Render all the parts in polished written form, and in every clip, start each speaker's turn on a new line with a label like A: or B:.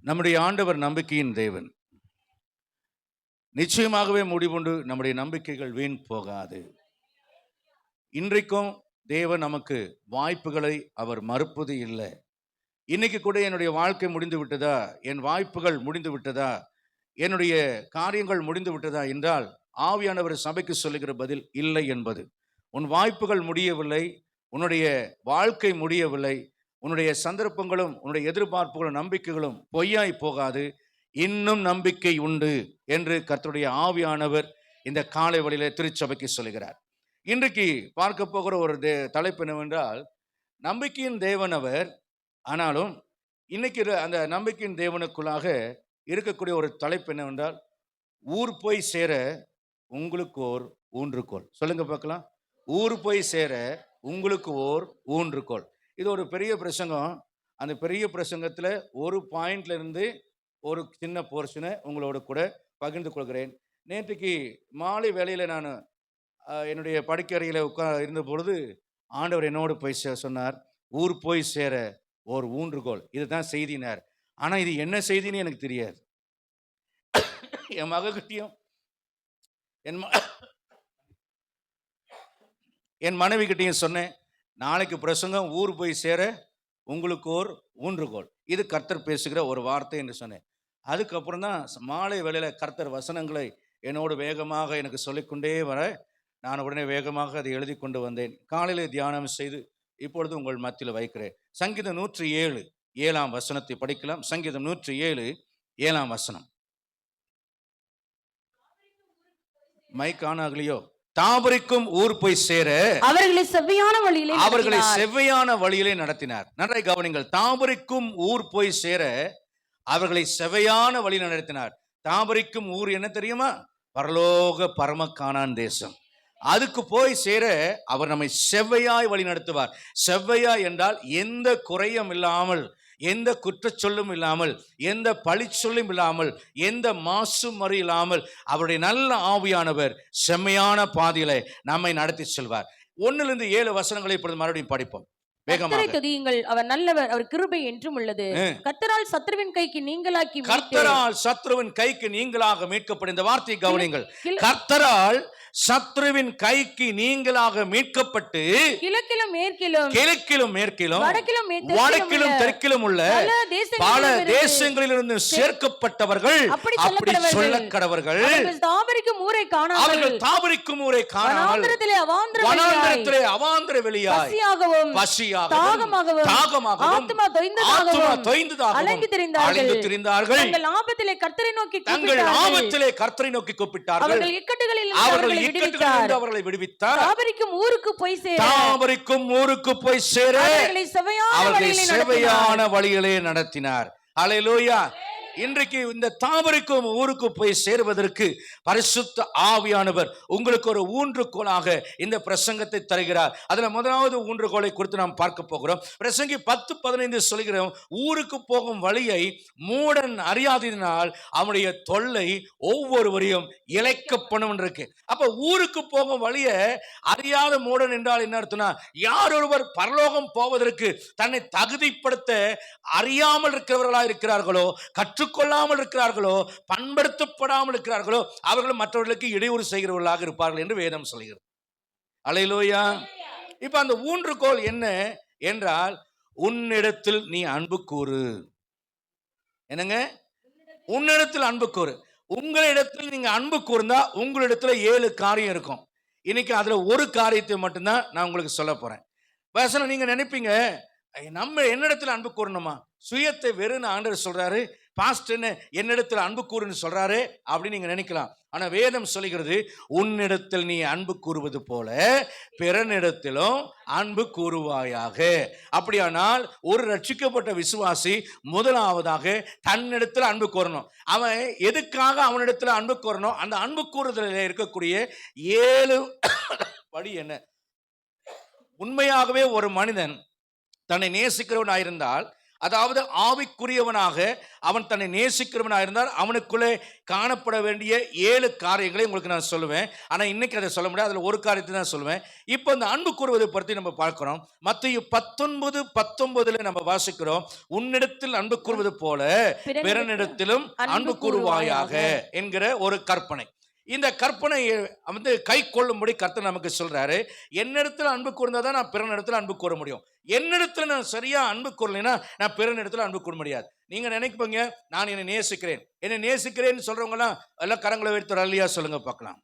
A: நம்முடைய ஆண்டவர் நம்பிக்கையின் தேவன். நிச்சயமாகவே முடிவுண்டு நம்முடைய நம்பிக்கைகள் வீண் போகாது. இன்றைக்கும் தேவன் நமக்கு வாய்ப்புகளை அவர் மறுப்பது இல்லை. இன்னைக்கு கூட என்னுடைய வாழ்க்கை முடிந்து விட்டதா, என் வாய்ப்புகள் முடிந்து விட்டதா, என்னுடைய காரியங்கள் முடிந்து விட்டதா என்றால் ஆவியானவர் சபைக்கு சொல்லுகிற பதில் இல்லை என்பது. உன் வாய்ப்புகள் முடியவில்லை, உன்னுடைய வாழ்க்கை முடியவில்லை, உன்னுடைய சந்தர்ப்பங்களும் உன்னுடைய எதிர்பார்ப்புகளும் நம்பிக்கைகளும் பொய்யாய் போகாது, இன்னும் நம்பிக்கை உண்டு என்று கர்த்தருடைய ஆவியானவர் இந்த காலை வழியில திருச்சபைக்கு சொல்லுகிறார். இன்றைக்கு பார்க்க போகிற ஒரு தலைப்பு என்னவென்றால், நம்பிக்கையின் தேவன் அவர். ஆனாலும் இன்னைக்கு அந்த நம்பிக்கையின் தேவனுக்குள்ளாக இருக்கக்கூடிய ஒரு தலைப்பு என்னவென்றால், ஊர் போய் சேர உங்களுக்கு ஓர் ஊன்றுகோல். சொல்லுங்க பார்க்கலாம். ஊர் போய் சேர உங்களுக்கு ஓர் ஊன்றுகோல். இது ஒரு பெரிய பிரசங்கம். அந்த பெரிய பிரசங்கத்தில் ஒரு பாயிண்ட்ல இருந்து ஒரு சின்ன போர்ஷனை உங்களோட கூட பகிர்ந்து கொள்கிறேன். நேற்றுக்கு மாலை வேளையில் நான் என்னுடைய படுக்கறையில் இருந்த பொழுது ஆண்டவர் என்னோடு போய் சொன்னார், ஊர் போய் சேர ஒரு ஊன்றுகோல். இதுதான் செய்தினார். ஆனால் இது என்ன செய்தின்னு எனக்கு தெரியாது. என் மகக்கிட்டையும் என் மனைவி கிட்டையும் சொன்னேன், நாளைக்கு பிரசங்கம் ஊர் போய் சேர உங்களுக்கு ஓர் ஊன்றுகோல். இது கர்த்தர் பேசுகிற ஒரு வார்த்தை என்று சொன்னேன். அதுக்கப்புறம் தான் மாலை வேளையில் கர்த்தர் வசனங்களை என்னோடு வேகமாக எனக்கு சொல்லிக்கொண்டே வர நான் உடனே வேகமாக அதை எழுதி கொண்டு வந்தேன். காலையில் தியானம் செய்து இப்பொழுது உங்கள் மத்தியில் வைக்கிறேன். சங்கீதம் 107 7ஆம் வசனத்தை படிக்கலாம். சங்கீதம் 107 7ஆம் வசனம். Mic on ஆகலையோ? தாபரிக்கும் ஊர் போய் சேர அவர்களை செவ்வையான வழியிலே நடத்தினார். நன்றாய் கவனிங்கள். தாபரிக்கும் ஊர் போய் சேர அவர்களை செவ்வையான வழியில் நடத்தினார். தாபரிக்கும் ஊர் என்ன தெரியுமா? பரலோக பரம கானான் தேசம். அதுக்கு போய் சேர அவர் நம்மை செவ்வையாய் வழி நடத்துவார். செவ்வையாய் என்றால் எந்த குறையும் இல்லாமல், எந்த குற்றச்சொல்லும் இல்லாமல், எந்த பழிச்சொல்லும் இல்லாமல், எந்த மாசும் மறு இல்லாமல் அவருடைய நல்ல ஆவியானவர் செம்மையான பாதையில நம்மை நடத்தி செல்வார். 1 to 7 வசனங்களை இப்பொழுது மறுபடியும் படிப்போம்.
B: அவர் நல்லவர், அவர் கிருபை என்றும் உள்ளது. கர்த்தரால் சத்ருவின் கைக்கு நீங்களாக
A: மீட்கப்படும். இந்த வார்த்தையை கவனிங்கள். கர்த்தரால் சத்ருவின் கைக்கு நீங்களாக மீட்கப்பட்டு கிழக்கிலும் மேற்கிலும் வடக்கிலும் தெற்கிலும் உள்ள பல தேசங்களிலிருந்து சேர்க்கப்பட்டவர்கள் அப்படி சொல்லக்கடவர்கள்.
B: தாபரிக்கும் ஊரை
A: காணாமல் வனாந்திரத்திலே அவாந்திர வெளியாய் பசியாகவும் தாகமாகவும் ஆத்துமா தொய்ந்ததாகவும் அலைந்து திரிந்தார்கள்.
B: தங்கள் ஆபத்திலே கர்த்தரை
A: நோக்கி கூப்பிட்டார்கள்.
B: அவர்கள் இக்கட்டுகளில்
A: அவர்களை விடுவித்தார்.
B: தாபரிக்கும் ஊருக்கு
A: போய் சேர அவர்களை செவ்வையான வழியிலே நடத்தினார். அல்லேலூயா. இன்றைக்கு இந்த தாபரிக்கும் ஊருக்கு போய் சேருவதற்கு பரிசுத்த ஆவியானவர் உங்களுக்கு ஒரு ஊன்றுகோலாக இந்த பிரசங்கத்தை தருகிறார். அதுல முதலாவது ஊன்றுகோலை குறித்து நாம் பார்க்க போகிறோம். பிரசங்கி 10:15 சொல்கிறோம், ஊருக்கு போகும் வழியை மூடன் அறியாததினால் அவனுடைய தொல்லை ஒவ்வொருவரையும் இழைக்கப்படும் இருக்கு. அப்ப ஊருக்கு போகும் வழியை அறியாத மூடன் என்றால் என்ன அர்த்தம்னா, யார் ஒருவர் பரலோகம் போவதற்கு தன்னை தகுதிப்படுத்த அறியாமல் இருக்கிறவர்களா இருக்கிறார்களோ, கற்றுக்கொள்ளாமல் இருக்கிறார்களோ, பண்படுத்தப்படாமல் இருக்கிறார்களோ, அவர்கள் மற்றவர்களுக்கு இடையூறு செய்கிறவர்களாக இருப்பார்கள் என்று வேதம் சொல்கிறது. அல்லேலூயா. இப்ப அந்த ஊன்றுகோல் என்ன என்றால், உன்னிடத்தில் நீ அன்பு கூறு. என்னங்க? உன்னிடத்தில் அன்பு கூறு. உங்களிடத்தில் நீங்க அன்பு கூர்ந்தா உங்களிடத்துல 7 காரியம் இருக்கும். இன்னைக்கு அதுல ஒரு காரியத்தை மட்டும்தான் நான் உங்களுக்கு சொல்ல போறேன். வசனம் நீங்க நினைப்பீங்க, நம்ம என்னிடத்துல அன்பு கூறணுமா? சுயத்தை வெறுன்னு ஆண்டவர் சொல்றாரு, பாஸ்டர்னு என்னிடத்தில் அன்பு கூறுன்னு சொல்றாரு அப்படின்னு நீங்க நினைக்கலாம். ஆனா வேதம் சொல்லுகிறது, உன்னிடத்தில் நீ அன்பு கூறுவது போல பிறனிடத்திலும் அன்பு கூறுவாயாக. அப்படியானால் ஒரு ரட்சிக்கப்பட்ட விசுவாசி முதலாவதாக தன்னிடத்தில் அன்பு கூறணும். அவன் எதுக்காக அவனிடத்தில் அன்பு கூறணும்? அந்த அன்பு கூறுதலில் இருக்கக்கூடிய 7 வழி என்ன? உண்மையாகவே ஒரு மனிதன் தன்னை நேசிக்கிறவனாயிருந்தால் அதாவது ஆவிக்குரியவனாக அவன் தன்னை நேசிக்கிறவனாக இருந்தால் அவனுக்குள்ளே காணப்பட வேண்டிய 7 காரியங்களை உங்களுக்கு நான் சொல்லுவேன். ஆனால் இன்னைக்கு அதை சொல்ல முடியாது, அதில் ஒரு காரியத்தை தான் சொல்லுவேன். இப்போ இந்த அன்பு கூறுவதை பற்றி நம்ம பார்க்கிறோம். மத்தேயு 19:19 நம்ம வாசிக்கிறோம், உன்னிடத்தில் அன்பு கூறுவது போல பிறனிடத்திலும் அன்பு கூறுவாயாக என்கிற ஒரு கற்பனை. இந்த கற்பனையை வந்து கை கொள்ளும்படி கர்த்தர் நமக்கு சொல்றாரு. என்னிடத்துல அன்பு கூர்ந்தாதான் நான் பிறனிடத்துல அன்பு கூற முடியும். என்னிடத்துல நான் சரியா அன்பு கூறலைன்னா நான் பிறனிடத்துல அன்பு கூற முடியாது. நீங்க நினைப்பீங்க, நான் என்னை நேசிக்கிறேன், என்னை நேசிக்கிறேன்னு சொல்றவங்க எல்லாம் எல்லாம் கரங்களை வைத்து அல்லையா சொல்லுங்க பார்க்கலாம்.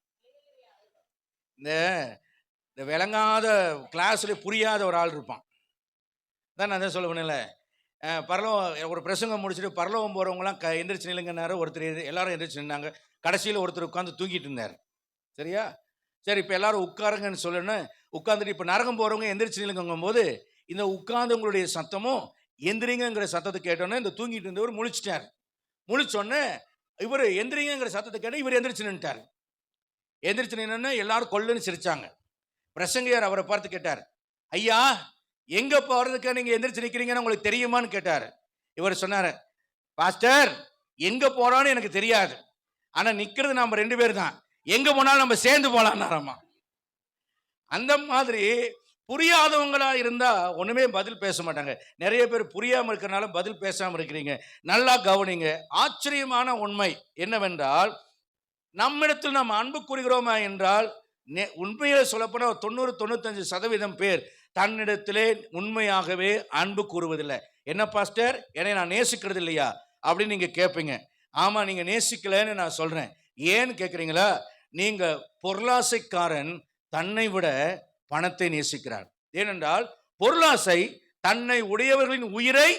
A: இந்த விளங்காத கிளாஸ்ல புரியாத ஒரு ஆள் இருப்பான் தான். நான் தான் சொல்லுவேன்ல, பரலோகம் ஒரு பிரசங்கம் முடிச்சுட்டு பரலோகம் போறவங்கலாம் எந்திரிச்சு நில்லுங்கன்னாரு. ஒருத்தர் எல்லாரும் எந்திரிச்சு நின்னாங்க. கடைசியில் ஒருத்தர் உட்காந்து தூங்கிட்டு இருந்தார். சரியா? சரி, இப்போ எல்லாரும் உட்காருங்கன்னு சொல்லணும். உட்காந்துட்டு இப்போ நரகம் போறவங்க எந்திரிச்சு நில்லுங்கும் போது இந்த உட்கார்ந்தவங்களுடைய சத்தமும் எந்திரிங்கிற சத்தத்தை கேட்டோன்னே இந்த தூங்கிட்டு இருந்தவர் முழிச்சிட்டார். முழிச்சோன்னே இவர் எந்திரிங்கிற சத்தத்தை கேட்டு இவர் எந்திரிச்சு நின்றுட்டார். எந்திரிச்சு நின்னு எல்லாரும் கொல்லுன்னு சிரிச்சாங்க. பிரசங்கியார் அவரை பார்த்து கேட்டார், ஐயா எங்க போறதுக்கு நீங்க எந்திரிச்சு நிக்கிறீங்கன்னு உங்களுக்கு தெரியுமான்னு கேட்டார். இவர் சொன்னார், பாஸ்டர் எங்க போறான்னு எனக்கு தெரியாது, ஆனா நிக்கிறது நம்ம 2 பேர் தான், எங்க போனாலும் நம்ம சேர்ந்து போலாம்னாராமா. அந்த மாதிரி புரியாதவங்களா இருந்தா ஒண்ணுமே பதில் பேச மாட்டாங்க. நிறைய பேர் புரியாம இருக்கிறனால பதில் பேசாம இருக்கிறீங்க. நல்லா கவனிங்க. ஆச்சரியமான உண்மை என்னவென்றால், நம்மிடத்தில் நாம் அன்பு கூறுகிறோமா என்றால் உண்மையில சொல்லப்போனா 90-95% பேர் தன்னிடத்திலே உண்மையாகவே அன்பு கூறுவதில்லை. என்ன பாஸ்டர், என்னை நான் நேசிக்கிறது இல்லையா அப்படின்னு நீங்க கேட்பீங்க. ஆமா, நீங்க நேசிக்கலன்னு நான் சொல்றேன். ஏன்னு கேட்குறீங்களா? நீங்க பொருளாசைக்காரன் தன்னை விட பணத்தை நேசிக்கிறார். ஏனென்றால் பொருளாசை தன்னை உடையவர்களின் உயிரை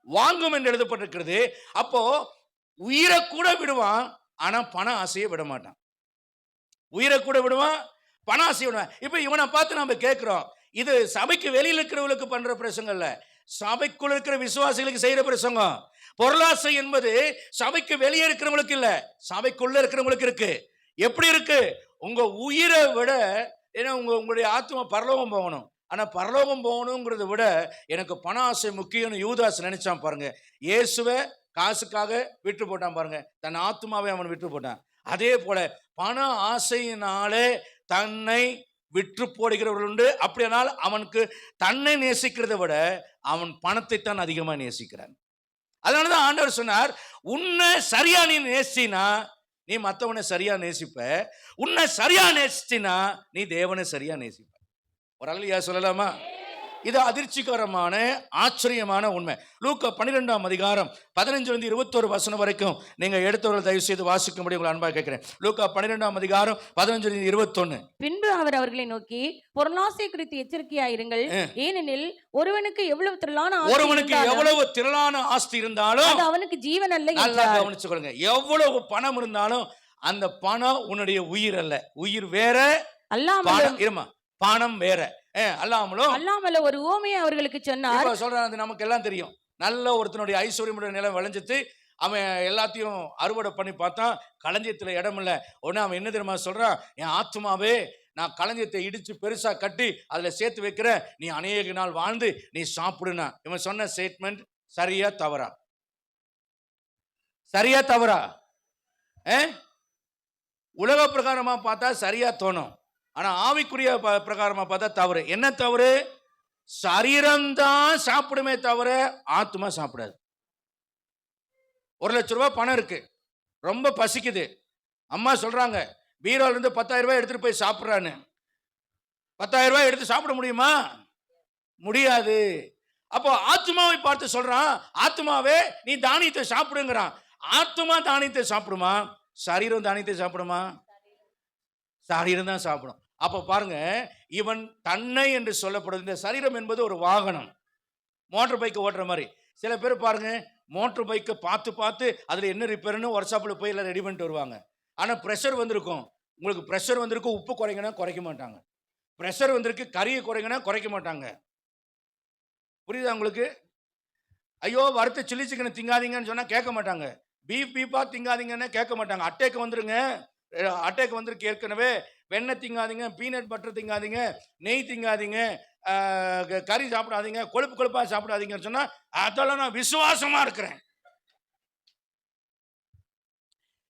A: வாங்கும் என்று எழுதப்பட்டிருக்கிறது. அப்போ உயிரை கூட விடுவான், ஆனா பண ஆசையை விட மாட்டான். உயிரை கூட விடுவான், பண ஆசையை விடுவான். இப்ப இவனை பார்த்து நம்ம கேட்கிறோம், இது சபைக்கு வெளியில் இருக்கிறவங்களுக்கு பண்ற பிரசங்கம் இல்ல, சபைக்குள்ள இருக்கிற விசுவாசிகளுக்கு செய்யற பிரசங்கம். பொருளாசை என்பது சபைக்கு வெளியே இருக்கிறவங்களுக்கு இல்ல, சபைக்குள்ள இருக்கிறவங்களுக்கு இருக்கு. எப்படி இருக்கு? உங்க உயிரை விட, ஏன்னா உங்களுடைய ஆத்மா பரலோகம் போகணும், ஆனா பரலோகம் போகணுங்கிறத விட எனக்கு பண ஆசை முக்கியம்னு யூதாஸ் நினைச்சான் பாருங்க. இயேசுவை காசுக்காக விட்டு போட்டான் பாருங்க, தன் ஆத்மாவை அவன் விட்டு போட்டான். அதே போல பண ஆசையினாலே தன்னை விற்று போடுகிறவர்கள் உண்டு. அப்படியானால் அவனுக்கு தன்னை நேசிக்கிறதை விட அவன் பணத்தை தான் அதிகமா நேசிக்கிறான். அதனாலதான் ஆண்டவர் சொன்னார், உன்னை சரியா நீ நேசினா நீ மற்றவனை சரியா நேசிப்ப, உன்னை சரியா நேசிச்சினா நீ தேவனை சரியா நேசிப்ப. ஒரு அல்லையா சொல்லலாமா? இது அதிர்ச்சிகரமான ஆச்சரியமான உண்மை. லூக்கா 12ஆம் அதிகாரம் 15-21 வரைக்கும் நீங்க எடுத்தவர்கள் தயவு செய்து வாசிக்கும்படி உங்களை அன்பாக கேட்கிறேன். லூக்கா 12ஆம் அதிகாரம் 15-21.
B: பின்பு அவர் அவர்களை நோக்கி, பொருளாசை குறித்து எச்சரிக்கையாயிருங்கள், ஏனெனில் ஒருவனுக்கு எவ்வளவு திரளான ஆஸ்தி இருந்தாலும் அது அவனுக்கு ஜீவன் அல்ல.
A: நல்லா கவனிச்சுக்கொள்ளுங்க. எவ்வளவு பணம் இருந்தாலும் அந்த பணம் உன்னுடைய உயிர் அல்ல. உயிர் வேற, பணம் வேற.
B: அல்லாமல ஒரு உவமையை அவர்களுக்கு சொன்னார்.
A: சொல்றான், அது நமக்கு எல்லாம் தெரியும். நல்ல ஒருத்தனுடைய ஐஸ்வர்யமுடைய நிலம் விளைஞ்சிட்டு அவன் எல்லாத்தையும் அறுவடை பண்ணி பார்த்தான், களஞ்சியத்துல இடம் இல்ல. உடனே அவன் என்ன தெரியுமா சொல்றான், என் ஆத்மாவே நான் களஞ்சியத்தை இடிச்சு பெருசா கட்டி அதுல சேர்த்து வைக்கிறேன், நீ அநேக நாள் வாழ்ந்து நீ சாப்பிடுனா. இவன் சொன்ன ஸ்டேட்மெண்ட் சரியா தவறா? சரியா தவறா? உலக பிரகாரமா பார்த்தா சரியா தோணும், ஆனா ஆவிக்குரிய பிரகாரமா பார்த்தா தவறு. என்ன தவறு? சரீரம்தான் சாப்பிடுமே தவிர ஆத்மா சாப்பிடாது. 1 லட்சம் ரூபாய் பணம் இருக்கு, ரொம்ப பசிக்குது, அம்மா சொல்றாங்க பீரோல இருந்து 10,000 ரூபாய் எடுத்துட்டு போய் சாப்பிடுறான்னு. 10,000 ரூபாய் எடுத்து சாப்பிட முடியுமா? முடியாது. அப்போ ஆத்மாவை பார்த்து சொல்றான், ஆத்மாவே நீ தானியத்தை சாப்பிடுங்கிறான். ஆத்மா தானியத்தை சாப்பிடுமா? சரீரம் தானியத்தை சாப்பிடுமா? சரீரம் தான் சாப்பிடும். அப்ப பாருங்க, இவன் தன்னை என்று சொல்லப்படுது. இந்த சரீரம் என்பது ஒரு வாகனம், மோட்டர் பைக் ஓட்டுற மாதிரி. சில பேர் பாருங்க, மோட்டர் பைக்கை பார்த்து பார்த்து அதுல என்ன ரிப்பேர்னு ஒர்க் ஷாப்ல போய் எல்லாம் ரெடி பண்ணிட்டு வருவாங்க. ஆனா ப்ரெஷர் வந்திருக்கும், உங்களுக்கு ப்ரெஷர் வந்திருக்கு, உப்பு குறைங்கன்னா குறைக்க மாட்டாங்க. ப்ரெஷர் வந்திருக்கு, கறியை குறைங்கன்னா குறைக்க மாட்டாங்க. புரியுதா உங்களுக்கு? ஐயோ வறுத்த சில்லி சிக்கனை திங்காதீங்கன்னு சொன்னா கேட்க மாட்டாங்க. பீஃபா திங்காதீங்கன்னு கேட்க மாட்டாங்க. அட்டேக்கு வந்துருங்க, அட்டேக்கு வந்திருக்கு ஏற்கனவே, வெண்ணெய் திங்காதீங்க, பீனட் பட்டர் திங்காதீங்க, நெய் திங்காதீங்க, கறி சாப்பிடாதீங்க, கொழுப்பா சாப்பிடாதீங்கன்னு சொன்னா அதெல்லாம் நான் விசுவாசமா இருக்கிறேன்.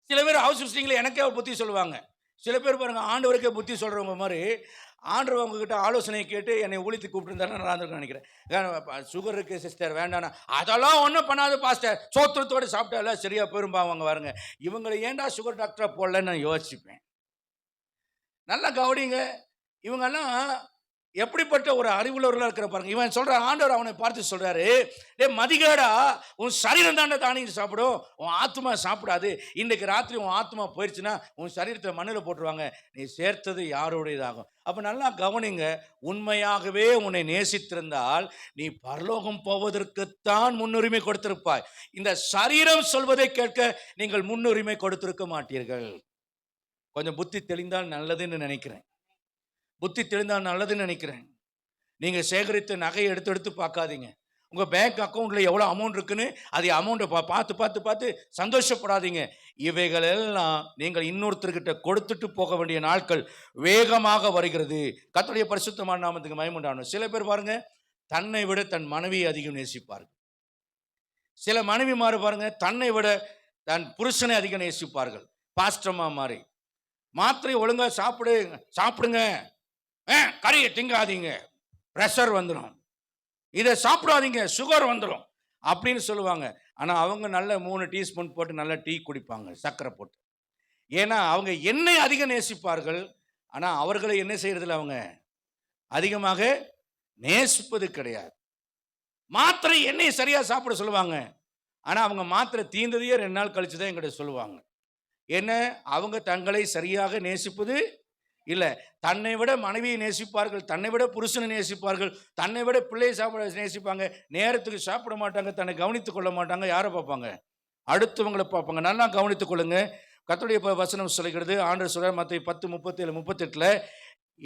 A: சில பேர் ஹவுஸ் விசிட்டிங்ல எனக்கே ஒரு புத்தி சொல்லுவாங்க. சில பேர் பாருங்க ஆண்டவருக்கே புத்தி சொல்றவங்க மாதிரி ஆண்டவர் உங்ககிட்ட ஆலோசனை கேட்டு என்னை ஊழியத்துக்கு கூப்பிட்டு நல்லா இருந்திருக்குன்னு நினைக்கிறேன். சுகர் இருக்கு சிஸ்டர் வேண்டாம், அதெல்லாம் ஒன்றும் பண்ணாது பாஸ்டர், சோத்திரத்தோடு சாப்பிட்டா சரியா போயிரும்பா அவங்க பாருங்க. இவங்களை ஏன்டா சுகர் டாக்டரா போடலன்னு நான் யோசிப்பேன். நல்லா கவனிங்க, இவங்கெல்லாம் எப்படிப்பட்ட ஒரு அறிவுள்ளவர்களாக இருக்கிற பாருங்க. இவன் சொல்ற ஆண்டவர் அவனை பார்த்து சொல்றாரு, டே மதிகேடா, உன் சரீரம் தாண்ட தானியம் சாப்பிடும், உன் ஆத்மா சாப்பிடாது. இன்னைக்கு ராத்திரி உன் ஆத்மா போயிடுச்சுன்னா உன் சரீரத்தை மண்ணில் போட்டுருவாங்க, நீ சேர்த்தது யாருடையதாகும். அப்ப நல்லா கவனிங்க, உண்மையாகவே உன்னை நேசித்திருந்தால் நீ பரலோகம் போவதற்குத்தான் முன்னுரிமை கொடுத்திருப்பாய். இந்த சரீரம் சொல்வதை கேட்க நீங்கள் முன்னுரிமை கொடுத்திருக்க மாட்டீர்கள். கொஞ்சம் புத்தி தெளிந்தால் நல்லதுன்னு நினைக்கிறேன். புத்தி தெளிந்தால் நல்லதுன்னு நினைக்கிறேன். நீங்க சேகரித்த நகையை எடுத்து பார்க்காதீங்க. உங்க பேங்க் அக்கௌண்ட்ல எவ்வளவு அமௌண்ட் இருக்குன்னு அதை அமௌண்ட்டை பார்த்து சந்தோஷப்படாதீங்க. இவைகள் எல்லாம் நீங்கள் இன்னொருத்தர்கிட்ட கொடுத்துட்டு போக வேண்டிய நாட்கள் வேகமாக வருகிறது. கர்த்தருடைய பரிசுத்தமான நாமத்துக்கு மகிமை உண்டாகட்டும். சில பேர் பாருங்க, தன்னை விட தன் மனைவியை அதிகம் நேசிப்பார்கள். சில மனைவிமாறு பாருங்க, தன்னை விட தன் புருஷனை அதிகம் நேசிப்பார்கள். பாஸ்டர்மா மாதிரி மாத்திரை ஒழுங்கா சாப்பிடுங்க, கறியை திங்காதீங்க, பிரஷர் வந்துடும், இதை சாப்பிடாதீங்க, சுகர் வந்துடும் அப்படின்னு சொல்லுவாங்க. ஆனால் அவங்க நல்ல 3 டீஸ்பூன் போட்டு நல்ல டீ குடிப்பாங்க, சர்க்கரை போட்டு. ஏன்னா அவங்க எண்ணெய் அதிகம் நேசிப்பார்கள். ஆனால் அவர்களை என்ன செய்யறதில்ல, அவங்க அதிகமாக நேசிப்பது கிடையாது. மாத்திரை எண்ணெய் சரியா சாப்பிட சொல்லுவாங்க. ஆனால் அவங்க மாத்திரை தீர்ந்ததையே 2 நாள் கழிச்சு தான் எங்கிட்ட சொல்லுவாங்க. என்ன, அவங்க தங்களை சரியாக நேசிப்பது இல்லை. தன்னை விட மனைவியை நேசிப்பார்கள், தன்னை விட புருஷனை நேசிப்பார்கள், தன்னை விட பிள்ளையை சாப்பிட நேசிப்பாங்க. நேரத்துக்கு சாப்பிட மாட்டாங்க, தன்னை கவனித்துக் கொள்ள மாட்டாங்க. யாரை பார்ப்பாங்க? அடுத்தவங்களை பார்ப்பாங்க. நல்லா கவனித்துக் கொள்ளுங்க. கர்த்தருடைய வசனம் சொல்லுகிறது, ஆண்டவர் சொல்றார் மத்தேயு 10:37-38,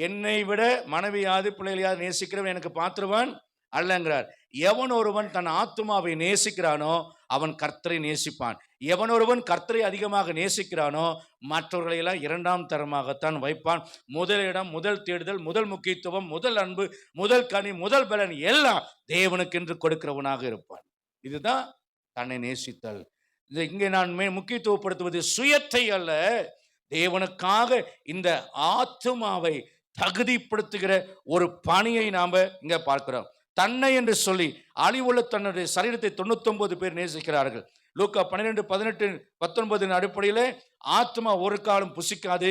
A: என்னை விட மனைவியாவது பிள்ளைகளையாவது நேசிக்கிறவன் எனக்கு பாத்திரவான் அல்லங்கிறார். எவன் ஒருவன் தன் ஆத்துமாவை நேசிக்கிறானோ அவன் கர்த்தரை நேசிப்பான். எவன் ஒருவன் கர்த்தரை அதிகமாக நேசிக்கிறானோ மற்றவர்களை எல்லாம் 2ஆம் தரமாகத்தான் வைப்பான். முதலிடம், முதல் தேடுதல், முதல் முக்கியத்துவம், முதல் அன்பு, முதல் கனி, முதல் பலன் எல்லாம் தேவனுக்கென்று கொடுக்கிறவனாக இருப்பான். இதுதான் தன்னை நேசித்தல். இங்கே நான் முக்கியத்துவப்படுத்துவது சுயத்தை அல்ல, தேவனுக்காக இந்த ஆத்துமாவை தகுதிப்படுத்துகிற ஒரு பணியை நாம இங்க பார்க்கிறோம். தன்னை என்று சொல்லி அழிவுள்ள தன்னுடைய சரீரத்தை 99 பேர் நேசிக்கிறார்கள். லூக்கா 12:18-19 அடிப்படையில் ஆத்மா ஒரு காலம் புசிக்காது,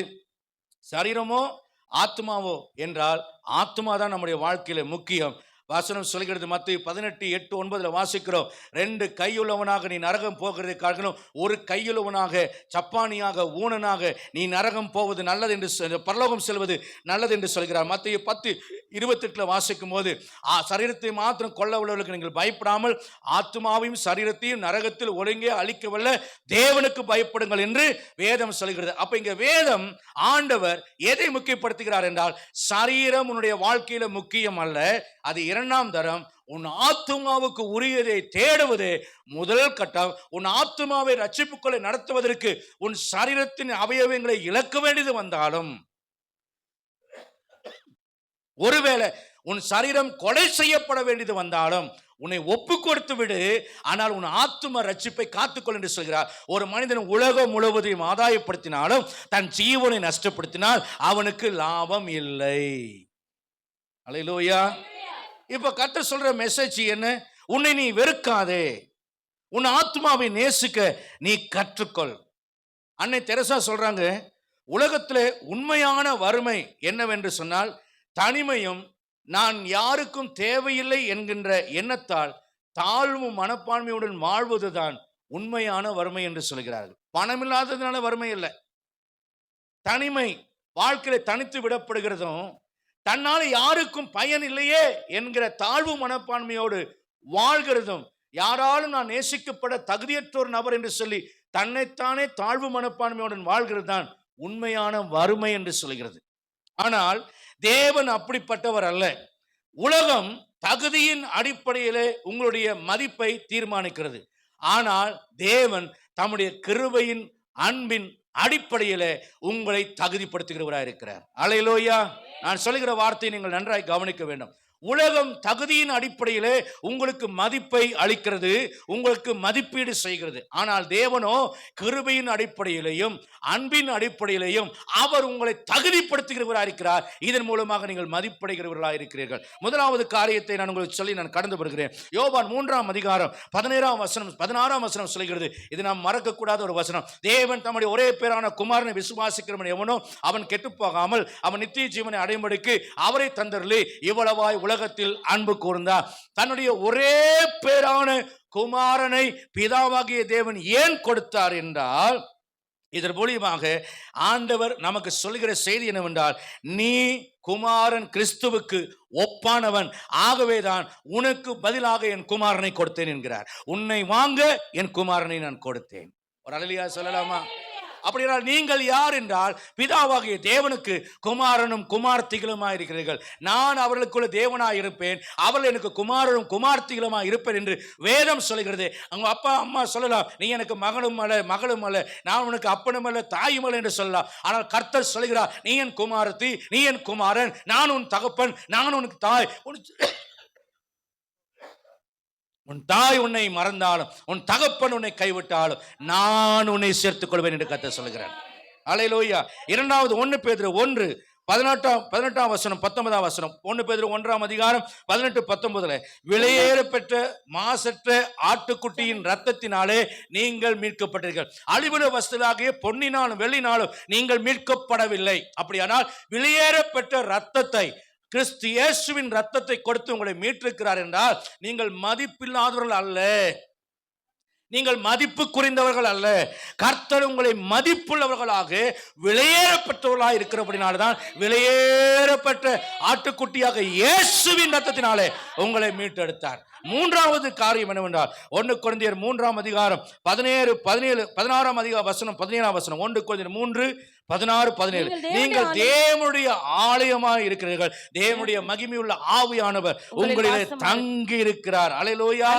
A: சரீரமோ ஆத்மாவோ என்றால் ஆத்மா தான் நம்முடைய வாழ்க்கையில முக்கியம். வசனம் சொல்கிறது, மத்தேயு 18:8-9 வாசிக்கிறோம், 2 கையுள்ளவனாக நீ நரகம் போகிறதை காரணம் ஒரு கையுள்ளவனாக சப்பானியாக ஊனனாக நீ நரகம் போவது நல்லது என்று, பரலோகம் செல்வது நல்லது என்று சொல்கிறார். மத்தேயு 10:28 வாசிக்கும் போது, சரீரத்தை மாத்திரம் கொள்ள உள்ளவர்களுக்கு நீங்கள் பயப்படாமல் ஆத்மாவையும் சரீரத்தையும் நரகத்தில் ஒருங்கே அழிக்கவல்ல தேவனுக்கு பயப்படுங்கள் என்று வேதம் சொல்கிறது. அப்ப இங்க வேதம் ஆண்டவர் எதை முக்கியப்படுத்துகிறார் என்றால், சரீரம் உன்னுடைய வாழ்க்கையில முக்கியம் அல்ல, அது 2ஆம் தரம். உன் ஆத்துமாவுக்கு உரியதை தேடுவது முதல் கட்டம். உன் ஆத்துமாவை ரட்சிப்புக்குள்ளே நடத்துவதற்கு உன் சரீரத்தின் அவயவங்களை இழக்க வேண்டியது வந்தாலும், ஒருவேளை உன் சரீரம் கொலை செய்யப்பட வேண்டியது வந்தாலும் உன்னை ஒப்பு கொடுத்து விடு, ஆனால் உன் ஆத்தும ரட்சிப்பை காத்துக்கொள் என்று சொல்கிறார். ஒரு மனிதன் உலகம் முழுவதையும் ஆதாயப்படுத்தினாலும் தன் ஜீவனை நஷ்டப்படுத்தினால் அவனுக்கு லாபம் இல்லை. அல்லேலூயா. இப்ப கர்த்தர் சொல்ற மெசேஜ் என்ன? உன்னை நீ வெறுக்காதே, உன் ஆத்மாவை நேசிக்க நீ கற்றுக்கொள். அன்னை தெரசா சொல்றாங்க, உலகத்துல உண்மையான வறுமை என்னவென்று சொன்னால் தனிமையும் நான் யாருக்கும் தேவையில்லை என்கின்ற எண்ணத்தால் தாழ்வு மனப்பான்மையுடன் வாழ்வதுதான் உண்மையான வறுமை என்று சொல்கிறார்கள். பணம் இல்லாததுனால வறுமை இல்லை, தனிமை, வாழ்க்கையில தனித்து விடப்படுகிறதும், தன்னால யாருக்கும் பயன் இல்லையே என்கிற தாழ்வு மனப்பான்மையோடு வாழ்கிறதும், யாராலும் நான் நேசிக்கப்பட தகுதியற்ற ஒரு நபர் என்று சொல்லி தன்னைத்தானே தாழ்வு மனப்பான்மையுடன் வாழ்கிறது தான் உண்மையான வறுமை என்று சொல்கிறது. ஆனால் தேவன் அப்படிப்பட்டவர் அல்ல. உலகம் தகுதியின் அடிப்படையிலே உங்களுடைய மதிப்பை தீர்மானிக்கிறது. ஆனால் தேவன் தம்முடைய கிருபையின் அன்பின் அடிப்படையிலே உங்களை தகுதிப்படுத்துகிறவராக இருக்கிறார். அல்லேலூயா. நான் சொல்லுகிற வார்த்தையை நீங்கள் நன்றாய் கவனிக்க வேண்டும். உலகம் தகுதியின் அடிப்படையிலே உங்களுக்கு மதிப்பை அளிக்கிறது, உங்களுக்கு மதிப்பீடு செய்கிறது. ஆனால் தேவனோ கிருபையின் அடிப்படையிலேயும் அன்பின் அடிப்படையிலேயும் அவர் உங்களை தகுதிப்படுத்துகிறவராக இருக்கிறார். இதன் மூலமாக நீங்கள் மதிப்படைகிறவர்களாக இருக்கிறீர்கள். முதலாவது காரியத்தை நான் உங்களுக்கு சொல்லி நான் கடந்து வருகிறேன். யோவான் 3ஆம் அதிகாரம் 17ஆம் வசனம் 16ஆம் வசனம் சொல்கிறது. இது நாம் மறக்கக்கூடாத ஒரு வசனம். தேவன் தம்முடைய ஒரே பேரான குமாரனை விசுவாசிக்கிறவன் எவனோ அவன் கெட்டுப்போகாமல் அவன் நித்திய ஜீவனை அடையும்படிக்கு அவரை தந்தருளி இவ்வளவாய் உலகத்தில் அன்பு கூர்ந்தார். தன்னுடைய ஒரே பேரான குமாரனை பிதாவாகிய தேவன் ஏன் கொடுத்தார் என்றால், இதன் மூலியமாக ஆண்டவர் நமக்கு சொல்கிற செய்தி என்னவென்றால், நீ குமாரன் கிறிஸ்துவுக்கு ஒப்பானவன், ஆகவேதான் உனக்கு பதிலாக என் குமாரனை கொடுத்தேன் என்கிறார். உன்னை வாங்க என் குமாரனை நான் கொடுத்தேன். ஒரு அல்லேலூயா சொல்லலாமா? அப்படினால் நீங்கள் யார் என்றால், பிதாவாகிய தேவனுக்கு குமாரனும் குமார்த்திகளுமாய் இருக்கிறீர்கள். நான் அவர்களுக்குள்ள தேவனாய் இருப்பேன், அவர்கள் எனக்கு குமாரனும் குமார்த்திகளுமாய் இருப்பேன் என்று வேதம் சொல்கிறது. அவங்க அப்பா அம்மா சொல்லலாம், நீ எனக்கு மகனும் அல்ல மகளும் அல்ல, நான் உனக்கு அப்பனும் அல்ல தாயும் அல்ல என்று சொல்லலாம். ஆனால் கர்த்தர் சொல்கிறார், நீ என் குமாரத்தி, நீ என் குமாரன், நான் உன் தகப்பன், நான் உனக்கு தாய். உன் தாய் உன்னை மறந்தாலும் உன் தகப்பன் உன்னை கைவிட்டாலும் நான் உன்னை சேர்த்துக் கொள்வேன் என்று கர்த்தர் சொல்கிறார். அல்லேலூயா. இரண்டாவது 1 பேதுரு 1:18 வசனம் 19ஆம் வசனம். 1 பேதுரு 1ஆம் அதிகாரம் 18-19 விலையேற பெற்ற மாசற்ற ஆட்டுக்குட்டியின் இரத்தத்தினாலே நீங்கள் மீட்கப்பட்டீர்கள். அழிவுள்ள வஸ்துவாகிய பொன்னினாலும் வெள்ளினாலும் நீங்கள் மீட்கப்படவில்லை. அப்படியானால் விலையேற பெற்ற இரத்தத்தை, கிறிஸ்து இயேசுவின் ரத்தத்தை கொடுத்து உங்களை மீட்டிருக்கிறார் என்றால், நீங்கள் மதிப்பில்லாதவர்கள் அல்ல, நீங்கள் மதிப்பு குறைந்தவர்கள் அல்ல. கர்த்தர் உங்களை மதிப்புள்ளவர்களாக விலையேறப்பட்டவர்களாக இருக்கிறபடினால்தான் விலையேறப்பட்ட ஆட்டுக்குட்டியாக இயேசுவின் ரத்தத்தினாலே உங்களை மீட்டெடுத்தார். மூன்றாவது காரியம் என்னவென்றால், 1 கொரிந்தியர் 3ஆம் அதிகாரம் 16ஆம் அதிகார வசனம் 17ஆம் வசனம். 1 கொரிந்தியர் 3:16-17 நீங்கள் தேவனுடைய ஆலயமாக இருக்கிறீர்கள், தேவனுடைய மகிமையுள்ள ஆவியானவர் உங்களிலே தங்கி இருக்கிறார். அல்லேலூயா.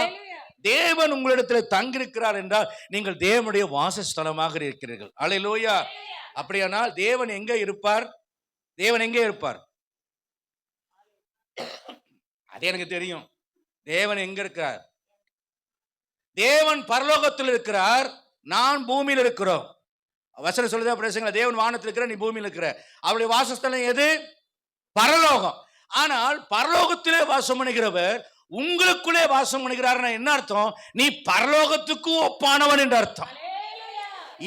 A: தேவன் உங்களிடத்தில் தங்கியிருக்கிறார் என்றால் நீங்கள் தேவனுடைய வாசஸ்தலமாக இருக்கிறீர்கள். அல்லேலூயா. அப்படியானால் தேவன் எங்கே இருப்பார்? தேவன் எங்கே இருப்பார்? அது எனக்கு தெரியும். தேவன் எங்க இருக்கிறார்? தேவன் பரலோகத்தில் இருக்கிறார், நான் பூமியில் இருக்கிறோம். வசனம் சொல்லுதா பிரசங்கள, தேவன் வானத்தில் இருக்கிற, நீ பூமியில் இருக்கிற. அவருடைய வாசஸ்தலம் எது? பரலோகம். ஆனால் பரலோகத்திலே வாசம் பண்ணுகிறவர் உங்களுக்குள்ளே வாசம் பண்ணுகிறார். என்ன அர்த்தம்? நீ பரலோகத்துக்கு ஒப்பானவன் என்று அர்த்தம்.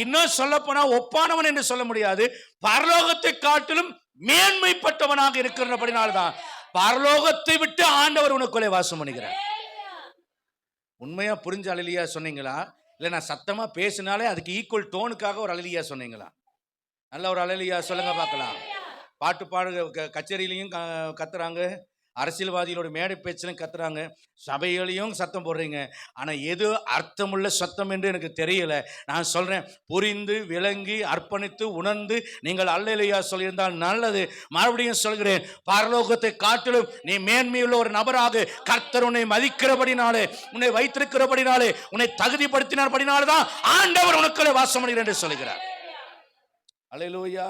A: இன்னும் சொல்ல போனா ஒப்பானவன் என்று சொல்ல முடியாது, பரலோகத்தை காட்டிலும் மேன்மைப்பட்டவனாக இருக்கிறபடினால்தான் பரலோகத்தை விட்டு ஆண்டவர் உனக்குள்ளே வாசம் பண்ணுகிறார். உண்மையா புரிஞ்ச அல்லேலூயா சொன்னீங்களா? இல்லை நான் சத்தமா பேசினாலே அதுக்கு ஈக்குவல் டோனுக்காக ஒரு அல்லேலூயா சொன்னீங்களா? நல்ல ஒரு அல்லேலூயா சொல்லுங்க பார்க்கலாம். பாட்டு பாடு கச்சேரியிலையும் கத்துறாங்க, அரசியல்வாதிகளோட மேடை பேச்சிலும் கத்துறாங்க, சபைகளையும் சத்தம் போடுறீங்க. ஆனால் எது அர்த்தமுள்ள சத்தம் என்று எனக்கு தெரியல. நான் சொல்றேன், புரிந்து விளங்கி அர்ப்பணித்து உணர்ந்து நீங்கள் அல்லேலூயா சொல்லியிருந்தால் நல்லது. மறுபடியும் சொல்கிறேன், பரலோகத்தை காட்டிலும் நீ மேன்மையுள்ள ஒரு நபராக கர்த்தர் உன்னை மதிக்கிறபடினாலே, உன்னை வைத்திருக்கிறபடினாலே, உன்னை தகுதிப்படுத்தினார்படினாலே தான் ஆண்டவர் உனக்குள்ளே வாசம் பண்ணுகிறார் என்று சொல்கிறார். அல்லேலூயா.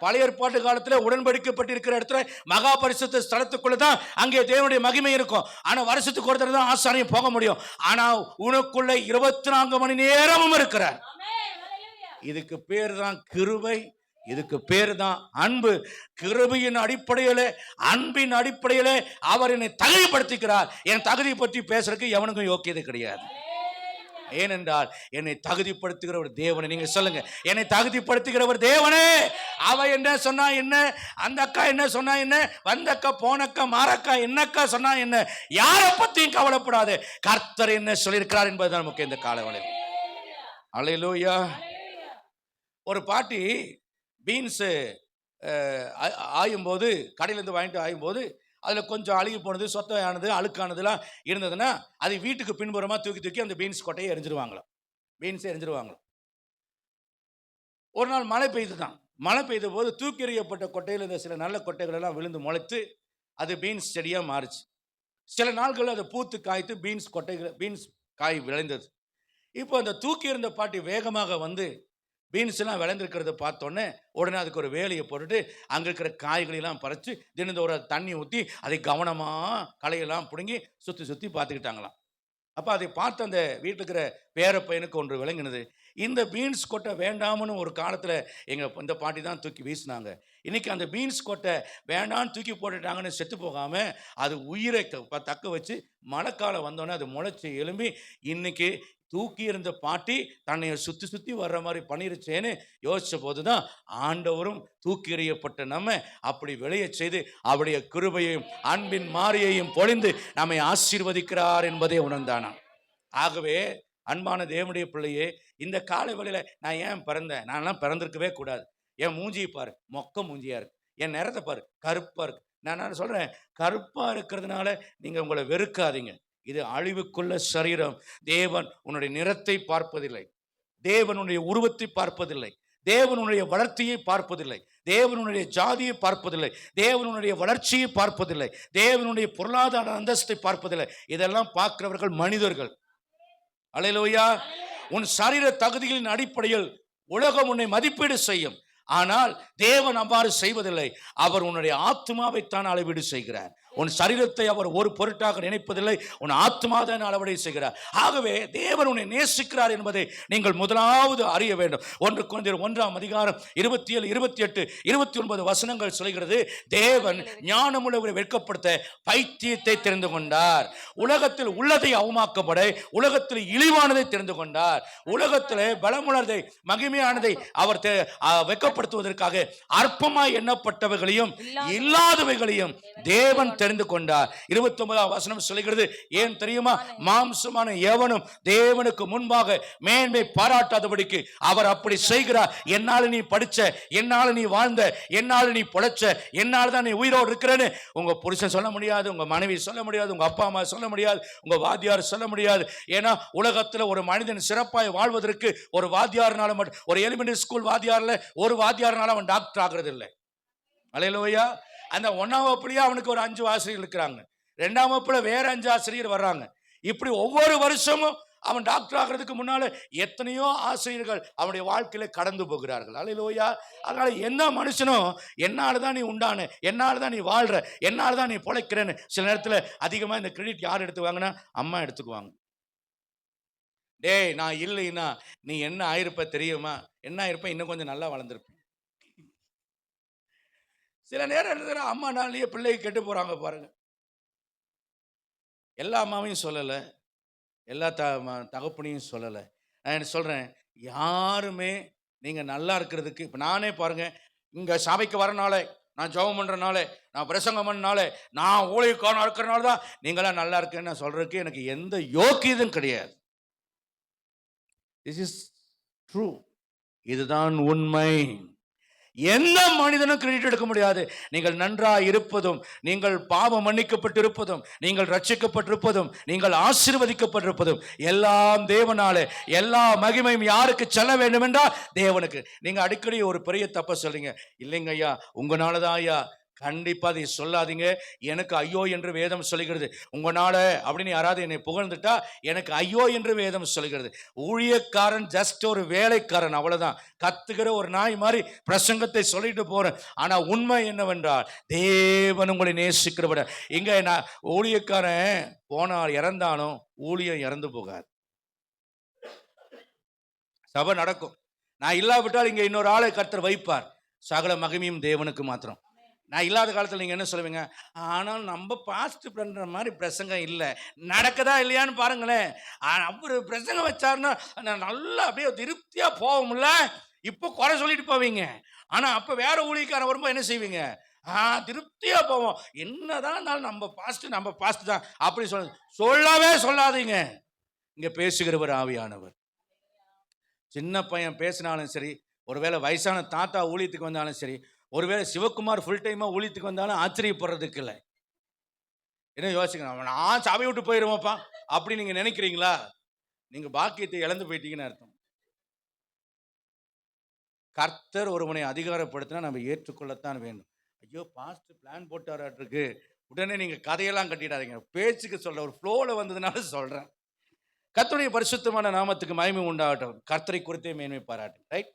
A: பழைய ஏற்பாட்டு காலத்தில் உடன்படிக்கப்பட்டிருக்கிற இடத்துல மகா பரிசுத்த ஸ்தலத்துக்குள்ளதான் அங்கே தேவனுடைய மகிமை இருக்கும். ஆனா வருஷத்துக்கு ஒரு தடவை தான் ஆசாரியம் போக முடியும். ஆனா உனக்குள்ள 24 மணி நேரமும் இருக்கிறார். இதுக்கு பேர் தான் கிருபை, இதுக்கு பேர் தான் அன்பு. கிருபையின் அடிப்படையிலே, அன்பின் அடிப்படையிலே அவர் என்னை தகுதிப்படுத்திக்கிறார். என் தகுதி பற்றி பேசுறதுக்கு எவனுக்கும் யோக்கியது கிடையாது. ஏனென்றால் என்னை தகுதிப்படுத்துகிற ஒரு தேவனை. நீங்க சொல்லுங்க, என்னை தகுதிப்படுத்துகிற ஒரு தேவனே. அவ என்ன சொன்னா என்ன, அந்த அக்கா என்ன சொன்னா என்ன, வந்தக்கா போனக்கா மாறக்கா என்னக்கா சொன்னா என்ன, யாரை பத்தியும் கவலைப்படாது. கர்த்தர் என்ன சொல்லியிருக்கிறார் என்பதுதான் நமக்கு இந்த காலவளையில். அல்லேலூயா. ஒரு பாட்டி பீன்ஸ் ஆயும்போது, கடையிலேருந்து வாங்கிட்டு ஆயும்போது அதில் கொஞ்சம் அழுகி போனது, சொத்தையானது, அழுக்கானதுலாம் இருந்ததுன்னா அது வீட்டுக்கு பின்புறமாக தூக்கி அந்த பீன்ஸ் கொட்டையை எரிஞ்சிருவாங்களாம். பீன்ஸை எரிஞ்சிருவாங்களாம். ஒரு நாள் மழை பெய்து தான். மழை பெய்த போது தூக்கி எறியப்பட்ட கொட்டையில் இந்த சில நல்ல கொட்டைகள் எல்லாம் விழுந்து முளைத்து அது பீன்ஸ் செடியாக மாறுச்சு. சில நாட்கள் அதை பூத்து காய்த்து பீன்ஸ் காய் விளைந்தது. இப்போ அந்த தூக்கி இருந்த பாட்டி வேகமாக வந்து பீன்ஸ் எல்லாம் விளைந்திருக்கிறத பார்த்தோன்னே உடனே அதுக்கு ஒரு வேலையை போட்டுட்டு அங்கே இருக்கிற காய்கறியெல்லாம் பறித்து தினந்தோறும் தண்ணி ஊற்றி அதை கவனமாக களையெல்லாம் பிடுங்கி சுற்றி சுற்றி பார்த்துக்கிட்டாங்களாம். அப்போ அதை பார்த்து அந்த வீட்டில் இருக்கிற பேர பையனுக்கு ஒன்று விளங்கினது. இந்த பீன்ஸ் கொட்டை வேண்டாம்னு ஒரு காலத்தில் எங்கள் இந்த பாட்டி தான் தூக்கி வீசினாங்க. இன்றைக்கி அந்த பீன்ஸ் கொட்டை வேண்டான்னு தூக்கி போட்டுட்டாங்கன்னு செத்து போகாமல் அது உயிரை தக்க வச்சு மழைக்காலம் வந்தோடனே அது முளைச்சி எழும்பி இன்றைக்கி தூக்கி இருந்த பாட்டி தன்னை சுற்றி சுற்றி வர்ற மாதிரி பண்ணிருச்சேன்னு யோசித்த போது தான் ஆண்டவரும் தூக்கி எறியப்பட்ட நம்ம அப்படி விளைய செய்து அவருடைய கிருபையையும் அன்பின் மாரியையும் பொழிந்து நம்மை ஆசீர்வதிக்கிறார் என்பதை உணர்ந்தானா. ஆகவே அன்பான தேவனுடைய பிள்ளையே, இந்த காலை வேளையில் நான் ஏன் பிறந்தேன்? நான்லாம் பிறந்திருக்கவே கூடாது. என் மூஞ்சியை பாரு, மொக்க மூஞ்சியா இருக்கு. என் நிறத்தை பாரு, கருப்பாக இருக்கு. நான் சொல்கிறேன், கருப்பாக இருக்கிறதுனால நீங்கள் உங்களை வெறுக்காதீங்க. இது அழிவுக்குள்ள சரீரம். தேவன் உன்னுடைய நிறத்தை பார்ப்பதில்லை, தேவனுடைய உருவத்தை பார்ப்பதில்லை, தேவனுடைய வளர்ச்சியை பார்ப்பதில்லை, தேவனுடைய ஜாதியை பார்ப்பதில்லை, தேவனுடைய வளர்ச்சியை பார்ப்பதில்லை, தேவனுடைய பொருளாதார அந்தஸ்தை பார்ப்பதில்லை. இதெல்லாம் பார்க்கிறவர்கள் மனிதர்கள். அல்லேலூயா. உன் சரீர தகுதிகளின் அடிப்படையில் உலகம் உன்னை மதிப்பீடு செய்யும். ஆனால் தேவன் அவ்வாறு செய்வதில்லை. அவர் உன்னுடைய ஆத்மாவைத்தான் அளவீடு செய்கிறார். உன் சரீரத்தை அவர் ஒரு பொருட்டாக நினைப்பதில்லை, உன் ஆத்மாதான் அளவீடு செய்கிறார். ஆகவே தேவன் உன்னை நேசிக்கிறார் என்பதை நீங்கள் முதலாவது அறிய வேண்டும். 1 கொரிந்தியர் 1 27, 28, 29 வசனங்கள் சொல்கிறது. தேவன் ஞானமுள்ளவரை வெட்கப்படுத்த பைத்தியத்தை தெரிந்து கொண்டார், உலகத்தில் உள்ளதை அவமாக்கப்பட உலகத்தில் இழிவானதை தெரிந்து கொண்டார், உலகத்தில் பலமுள்ளதை மகிமையானதை அவர் வெட்கப்படுத்துவதற்காக அற்பமாய் எண்ணப்பட்டவைகளையும் இல்லாதவைகளையும் தேவன் தெரிந்து கொண்டார். 29 வசனம் சொல்கிறது. ஏன் தெரியுமா? மாம்சமான எவனும் தேவனுக்கு முன்பாக மேன்மை பாராட்டாதபடிக்கு அவர் அப்படி செய்கிறார். என்னால நீ படிச்ச, என்னால நீ வாழ்ந்த, என்னால நீ பொழைச்ச, என்னால தான் நீ உயிரோடு இருக்கிறேன்னு உங்க புருஷன் சொல்ல முடியாது, உங்க மனைவி சொல்ல முடியாது, உங்க அப்பா அம்மா சொல்ல முடியாது, உங்க வாத்தியார் சொல்ல முடியாது. ஏன்னா உலகத்தில் ஒரு மனிதன் சிறப்பாய் வாழ்வதற்கு ஒரு வாத்தியார்னால மட்டும், ஒரு எலிமெண்டரி ஸ்கூல் வாத்தியார்ல ஒரு வாத்தியார்னால அவன் டாக்டர் ஆகிறது இல்லை. அல்லேலூயா. அந்த 1ஆம் வகுப்புலயே அவனுக்கு ஒரு 5 ஆசிரியர் இருக்கிறாங்க, 2ஆம் வகுப்புல வேற 5 ஆசிரியர் வர்றாங்க. இப்படி ஒவ்வொரு வருஷமும் அவன் டாக்டர் ஆகிறதுக்கு முன்னால எத்தனையோ ஆசிரியர்கள் அவனுடைய வாழ்க்கையில கடந்து போகிறார்கள். அல்லேலூயா. அதனால எந்த மனுஷனும் என்னால தான் நீ உண்டான, என்னால தான் நீ வாழ்ற, என்னால தான் நீ பொழைக்கிறேன்னு சில நேரத்தில் அதிகமாக இந்த கிரெடிட் யார் எடுத்துக்குவாங்கன்னா அம்மா எடுத்துக்குவாங்க. டேய், நான் இல்லைன்னா நீ என்ன ஆயிருப்ப தெரியுமா? என்ன ஆயிருப்ப? இன்னும் கொஞ்சம் நல்லா வளர்ந்துருப்பேன். சில நேரம் அம்மானாலேயே பிள்ளைக்கு கெட்டு போறாங்க பாருங்க. எல்லா அம்மாவையும் சொல்லலை, எல்லா தகப்பனையும் சொல்லலை. நான் என்ன சொல்றேன், யாருமே நீங்க நல்லா இருக்கிறதுக்கு, இப்போ நானே பாருங்க, இங்க சபைக்கு வரனால, நான் ஜெபம் பண்றனால, நான் பிரசங்கம் பண்ணனால, நான் ஊழியக்காரனா இருக்கிறனால தான் நீங்களாம் நல்லா இருக்கேன்னு நான் சொல்றதுக்கு எனக்கு எந்த யோக்கியதும் கிடையாது. This is true. இதுதான் உண்மை. எந்த மனிதனும் கிரெடிட் எடுக்க முடியாது. நீங்கள் நன்றாக இருப்பதும், நீங்கள் பாவம் மன்னிக்கப்பட்டிருப்பதும், நீங்கள் ரட்சிக்கப்பட்டிருப்பதும், நீங்கள் ஆசீர்வதிக்கப்பட்டிருப்பதும் எல்லாம் தேவனாலே. எல்லா மகிமையும் யாருக்கு செல்ல வேண்டும் என்றால் தேவனுக்கு. நீங்க அடிக்கடி ஒரு பெரிய தப்ப சொல்றீங்க. இல்லைங்க ஐயா, உங்களாலதான் ஐயா. கண்டிப்பா அதை சொல்லாதீங்க. எனக்கு ஐயோ என்று வேதம் சொல்லுகிறது. உங்களால அப்படின்னு யாராவது என்னை புகழ்ந்துட்டா எனக்கு ஐயோ என்று வேதம் சொல்லுகிறது. ஊழியக்காரன் ஜஸ்ட் ஒரு வேலைக்காரன், அவ்வளவுதான். கத்துக்கிற ஒரு நாய் மாதிரி பிரசங்கத்தை சொல்லிட்டு போறேன். ஆனா உண்மை என்னவென்றால் தேவன் உங்களை நேசிக்கிறவட. இங்க நான் ஊழியக்காரன் போனால் இறந்தாலும் ஊழியம் இறந்து போகாது. சபை நடக்கும். நான் இல்லாவிட்டால் இங்க இன்னொரு ஆளை கர்த்தர் வைப்பார். சகல மகிமையும் தேவனுக்கு மாத்திரம். நான் இல்லாத காலத்தில் நீங்கள் என்ன சொல்லுவீங்க? ஆனால் நம்ம பாஸ்ட் பண்ணுற மாதிரி பிரசங்கம் இல்லை. நடக்குதா இல்லையான்னு பாருங்களேன். அவர் பிரசங்கம் வச்சாருன்னா நான் நல்லா அப்படியே திருப்தியாக போவோம்ல. இப்போ குறை சொல்லிட்டு போவீங்க. ஆனால் அப்போ வேற ஊழியக்காரன் வரும்போது என்ன செய்வீங்க? திருப்தியாக போவோம். என்னதான் இருந்தாலும் நம்ம பாஸ்ட் தான் அப்படி சொல்லவே சொல்லாதீங்க. இங்கே பேசுகிறவர் ஆவியானவர். சின்ன பையன் பேசினாலும் சரி, ஒருவேளை வயசான தாத்தா ஊழியத்துக்கு வந்தாலும் சரி, ஒருவேளை சிவகுமார் ஃபுல் டைமா ஊழியத்துக்கு வந்தாலும் ஆச்சரியப்படுறதுக்கு இல்லை. என்ன யோசிக்கணும், நான் சபை விட்டு போயிடுவோம்ப்பா அப்படி நீங்க நினைக்கிறீங்களா? நீங்க பாக்கியத்தை இழந்து போயிட்டீங்கன்னு அர்த்தம். கர்த்தர் ஒருவனை அதிகாரப்படுத்தினா நம்ம ஏற்றுக்கொள்ளத்தான் வேண்டும். ஐயோ பாஸ்ட் பிளான் போட்டாராட்டிருக்கு, உடனே நீங்க கதையெல்லாம் கட்டிடாதீங்க. பேச்சுக்கு சொல்ற ஒரு ஃப்ளோல வந்ததுனால சொல்றேன். கர்த்தருடைய பரிசுத்தமான நாமத்துக்கு மகிமை உண்டாகட்டும். கர்த்தரை குறித்தே மேன்மை பாராட்டு. ரைட்.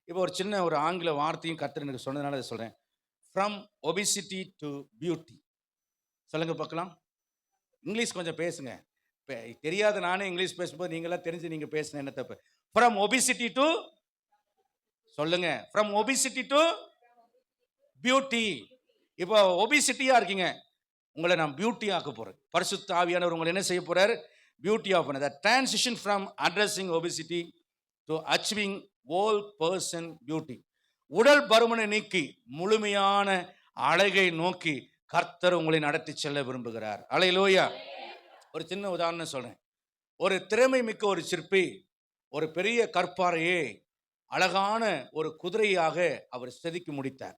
A: இப்போ ஒரு சின்ன ஒரு ஆங்கில வார்த்தையும் கர்த்தர் எனக்கு சொன்னதுனால அதை சொல்றேன். From obesity to beauty. சொல்லுங்க பார்க்கலாம். இங்கிலீஷ் கொஞ்சம் பேசுங்க. தெரியாத நானே இங்கிலீஷ் பேசும்போது நீங்களாம் தெரிஞ்சு நீங்க பேசுன என்ன தப்பு? ஃப்ரம் ஒபிசிட்டி டு சொல்லுங்க. From obesity to beauty. இப்போ ஒபிசிட்டியா இருக்கீங்க, உங்களை நான் பியூட்டி ஆக்க போறேன். பரிசுத்த ஆவியானவர் உங்களை என்ன செய்ய போறாரு? பியூட்டி ஆஃப் பண்ண. Transition from addressing obesity to achieving whole person beauty. உடல் பருமனை நீக்கி முழுமையான அழகை நோக்கி கர்த்தர் உங்களை நடத்தி செல்ல விரும்புகிறார். அல்லேலூயா. ஒரு சின்ன உதாரணம் சொல்றேன். ஒரு திறமை மிக்க ஒரு சிற்பி ஒரு பெரிய கற்பாறையை அழகான ஒரு குதிரையாக அவர் செதுக்கி முடித்தார்.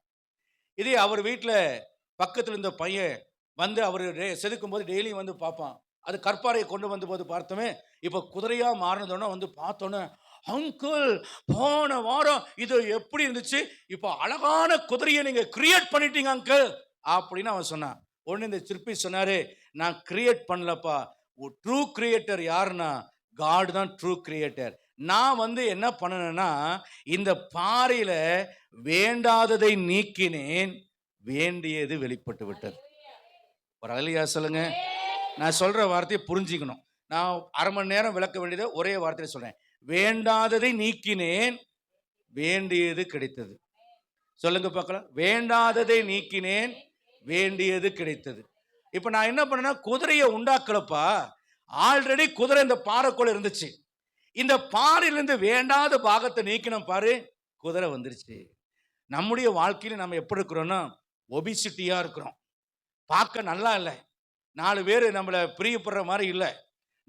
A: இதே அவர் வீட்டில் பக்கத்தில் இருந்த பையன் வந்து அவர் செதுக்கும் போது டெய்லியும் வந்து பார்ப்பான். அது கற்பாறையை கொண்டு வந்த போது பார்த்தோமே, இப்போ குதிரையா மாறினதோன்னா வந்து பார்த்தோன்னே, அங்கிள் போன வாரம் இது எப்படி இருந்துச்சு, இப்போ அழகான குதிரையை நீங்க கிரியேட் பண்ணிட்டீங்க அங்கிள் அப்படின்னு அவன் சொன்னான். உடனே இந்த சிற்பி சொன்னாரு, நான் கிரியேட் பண்ணலப்பா, ட்ரூ கிரியேட்டர் யாருன்னா காட் தான் ட்ரூ கிரியேட்டர். நான் வந்து என்ன பண்ணேன்னா இந்த பாறையில வேண்டாததை நீக்கினேன், வேண்டியது வெளிப்பட்டு விட்டது. ஒரு அல்லேலூயா சொல்லுங்க. நான் சொல்ற வார்த்தையை புரிஞ்சுக்கணும். நான் அரை மணி நேரம் விளக்க வேண்டியதை ஒரே வார்த்தையில சொல்றேன். வேண்டாததை நீக்கினேன், வேண்டியது கிடைத்தது. சொல்லுங்க பார்க்கலாம். வேண்டாததை நீக்கினேன், வேண்டியது கிடைத்தது. இப்ப நான் என்ன பண்ணேன்னா குதிரையை உண்டாக்கலப்பா, ஆல்ரெடி குதிரை இந்த பாறைக்குள்ள இருந்துச்சு. இந்த பாறையிலிருந்து வேண்டாத பாகத்தை நீக்கினோம் பாரு, குதிரை வந்துருச்சு. நம்முடைய வாழ்க்கையில நம்ம எப்படி இருக்கிறோம்னா ஒபிசிட்டியா இருக்கிறோம். பார்க்க நல்லா இல்லை, 4 பேர் நம்மளை பிரியப்படுற மாதிரி இல்லை,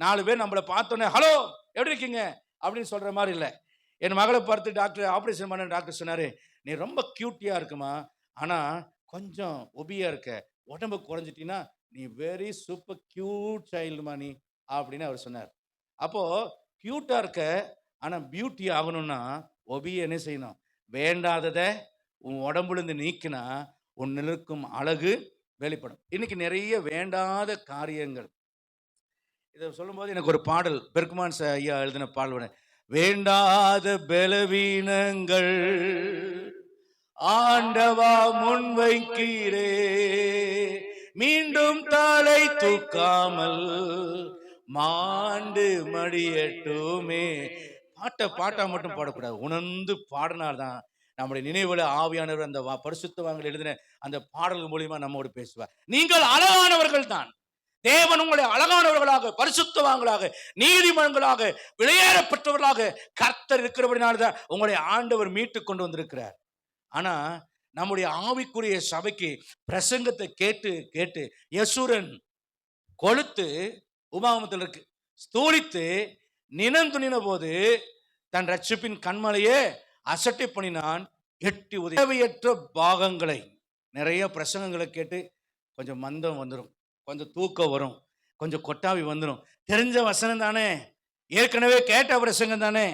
A: 4 பேர் நம்மளை பார்த்தோன்னே ஹலோ எப்படி இருக்கீங்க அப்படின்னு சொல்ற மாதிரி இல்லை. என் மகளை பார்த்து டாக்டர் ஆப்ரேஷன் பண்ண டாக்டர் சொன்னாரு, நீ ரொம்ப கியூட்டியா இருக்குமா, ஆனா கொஞ்சம் ஒபியா இருக்க, உடம்பு குறைஞ்சிட்டீங்கன்னா நீ வெரி சூப்பர் கியூட் சைல்டுமா நீ அப்படின்னு அவர் சொன்னார். அப்போ கியூட்டா இருக்க ஆனா பியூட்டி ஆகணும்னா ஒபியை என்ன செய்யணும்? வேண்டாததை உன் உடம்புலேருந்து நீக்கினா உன்னில் இருக்கும் அழகு வெளிப்படும். இன்னைக்கு நிறைய வேண்டாத காரியங்கள். இதை சொல்லும்போது எனக்கு ஒரு பாடல் பெர்க்மான் ஐயா எழுதின பாடல், வேண்டாத பலவீனங்கள் ஆண்டவா முன்வைக்கிறே, மீண்டும் தலை தூக்காமல் மாண்டு மடியட்டுமே. பாட்டா மட்டும் பாடக்கூடாது, உணர்ந்து பாடினால்தான் நம்முடைய நினைவுல ஆவியானவர் அந்த பரிசுத்தவான்கள் எழுதின அந்த பாடல்கள் மூலியமா நம்மோடு பேசுவார். நீங்கள் அழகானவர்கள் தான். தேவன் உங்களை அழகானவர்களாக, பரிசுத்தவான்களாக, நீதிமன்றங்களாக, விளையாடப்பட்டவர்களாக கர்த்தர் இருக்கிறபடினால்தான் உங்களுடைய ஆண்டவர் மீட்டு கொண்டு வந்திருக்கிறார். ஆனா நம்முடைய ஆவிக்குரிய சபைக்கு பிரசங்கத்தை கேட்டு கேட்டு யசூரன் கொளுத்து உபாகமத்தில் இருக்கு, ஸ்தூலித்து நினந்துணின போது தன் ரட்சிப்பின் கண்மலையே அசட்டை பண்ணினான், எட்டி உதவியற்ற பாகங்களை. நிறைய பிரசங்கங்களை கேட்டு கொஞ்சம் மந்தம் வந்துடும், கொஞ்சம் தூக்கம் வரும், கொஞ்சம் கொட்டாவி வந்துடும். தெரிஞ்ச வசனம் தானே, ஏற்கனவே கேட்ட பிரசங்கம் தானே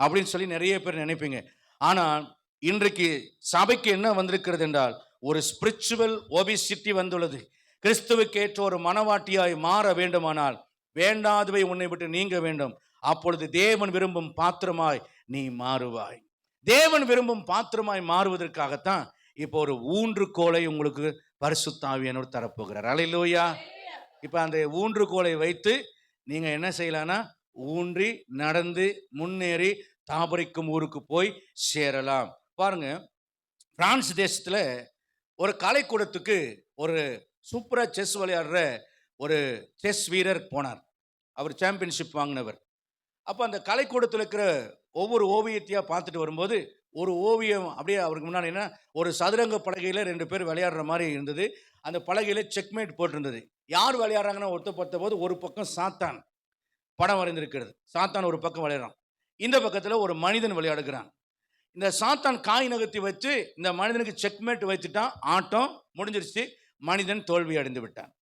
A: அப்படின்னு சொல்லி நிறைய பேர் நினைப்பீங்க. ஆனால் இன்றைக்கு சபைக்கு என்ன வந்திருக்கிறது என்றால் ஒரு ஸ்பிரிச்சுவல் ஒபிசிட்டி வந்துள்ளது. கிறிஸ்துவுக்கு ஏற்ற ஒரு மனவாட்டியாய் மாற வேண்டுமானால் வேண்டாதவை உன்னை விட்டு நீங்க வேண்டும். அப்பொழுது தேவன் விரும்பும் பாத்திரமாய் நீ மாறுவாய். தேவன் விரும்பும் பாத்திரமாய் மாறுவதற்காகத்தான் இப்போ ஒரு ஊன்றுகோலை உங்களுக்கு பரிசுத்த ஆவியானவர் தரப்போகிறார். அல்லேலூயா. இப்போ அந்த ஊன்றுகோலை வைத்து நீங்க என்ன செய்யலாம்னா ஊன்றி நடந்து முன்னேறி தாபரிக்கும் ஊருக்கு போய் சேரலாம். பாருங்க, பிரான்ஸ் தேசத்துல ஒரு கலைக்கூடத்துக்கு ஒரு சூப்பரா செஸ் விளையாடுற ஒரு செஸ் வீரர் போனார். அவர் சாம்பியன்ஷிப் வாங்கினவர். அப்போ அந்த கலைக்கூடத்தில் இருக்கிற ஒவ்வொரு ஓவியத்தையா பார்த்துட்டு வரும்போது ஒரு ஓவியம் அப்படியே அவருக்கு முன்னாடி என்ன ஒரு சதுரங்க பலகையில் 2 பேர் விளையாடுற மாதிரி இருந்தது. அந்த பலகையில் செக்மேட் போட்டிருந்தது. யார் விளையாடுறாங்கன்னா ஒருத்த பார்த்த போது ஒரு பக்கம் சாத்தான் படம் வரைந்திருக்கிறது, சாத்தான் ஒரு பக்கம் விளையாடுறான், இந்த பக்கத்தில் ஒரு மனிதன் விளையாடுகிறான். இந்த சாத்தான் காய் நகர்த்தி வச்சு இந்த மனிதனுக்கு செக்மேட் வைத்துட்டான், ஆட்டம் முடிஞ்சிருச்சு, மனிதன் தோல்வி அடைந்து விட்டான்.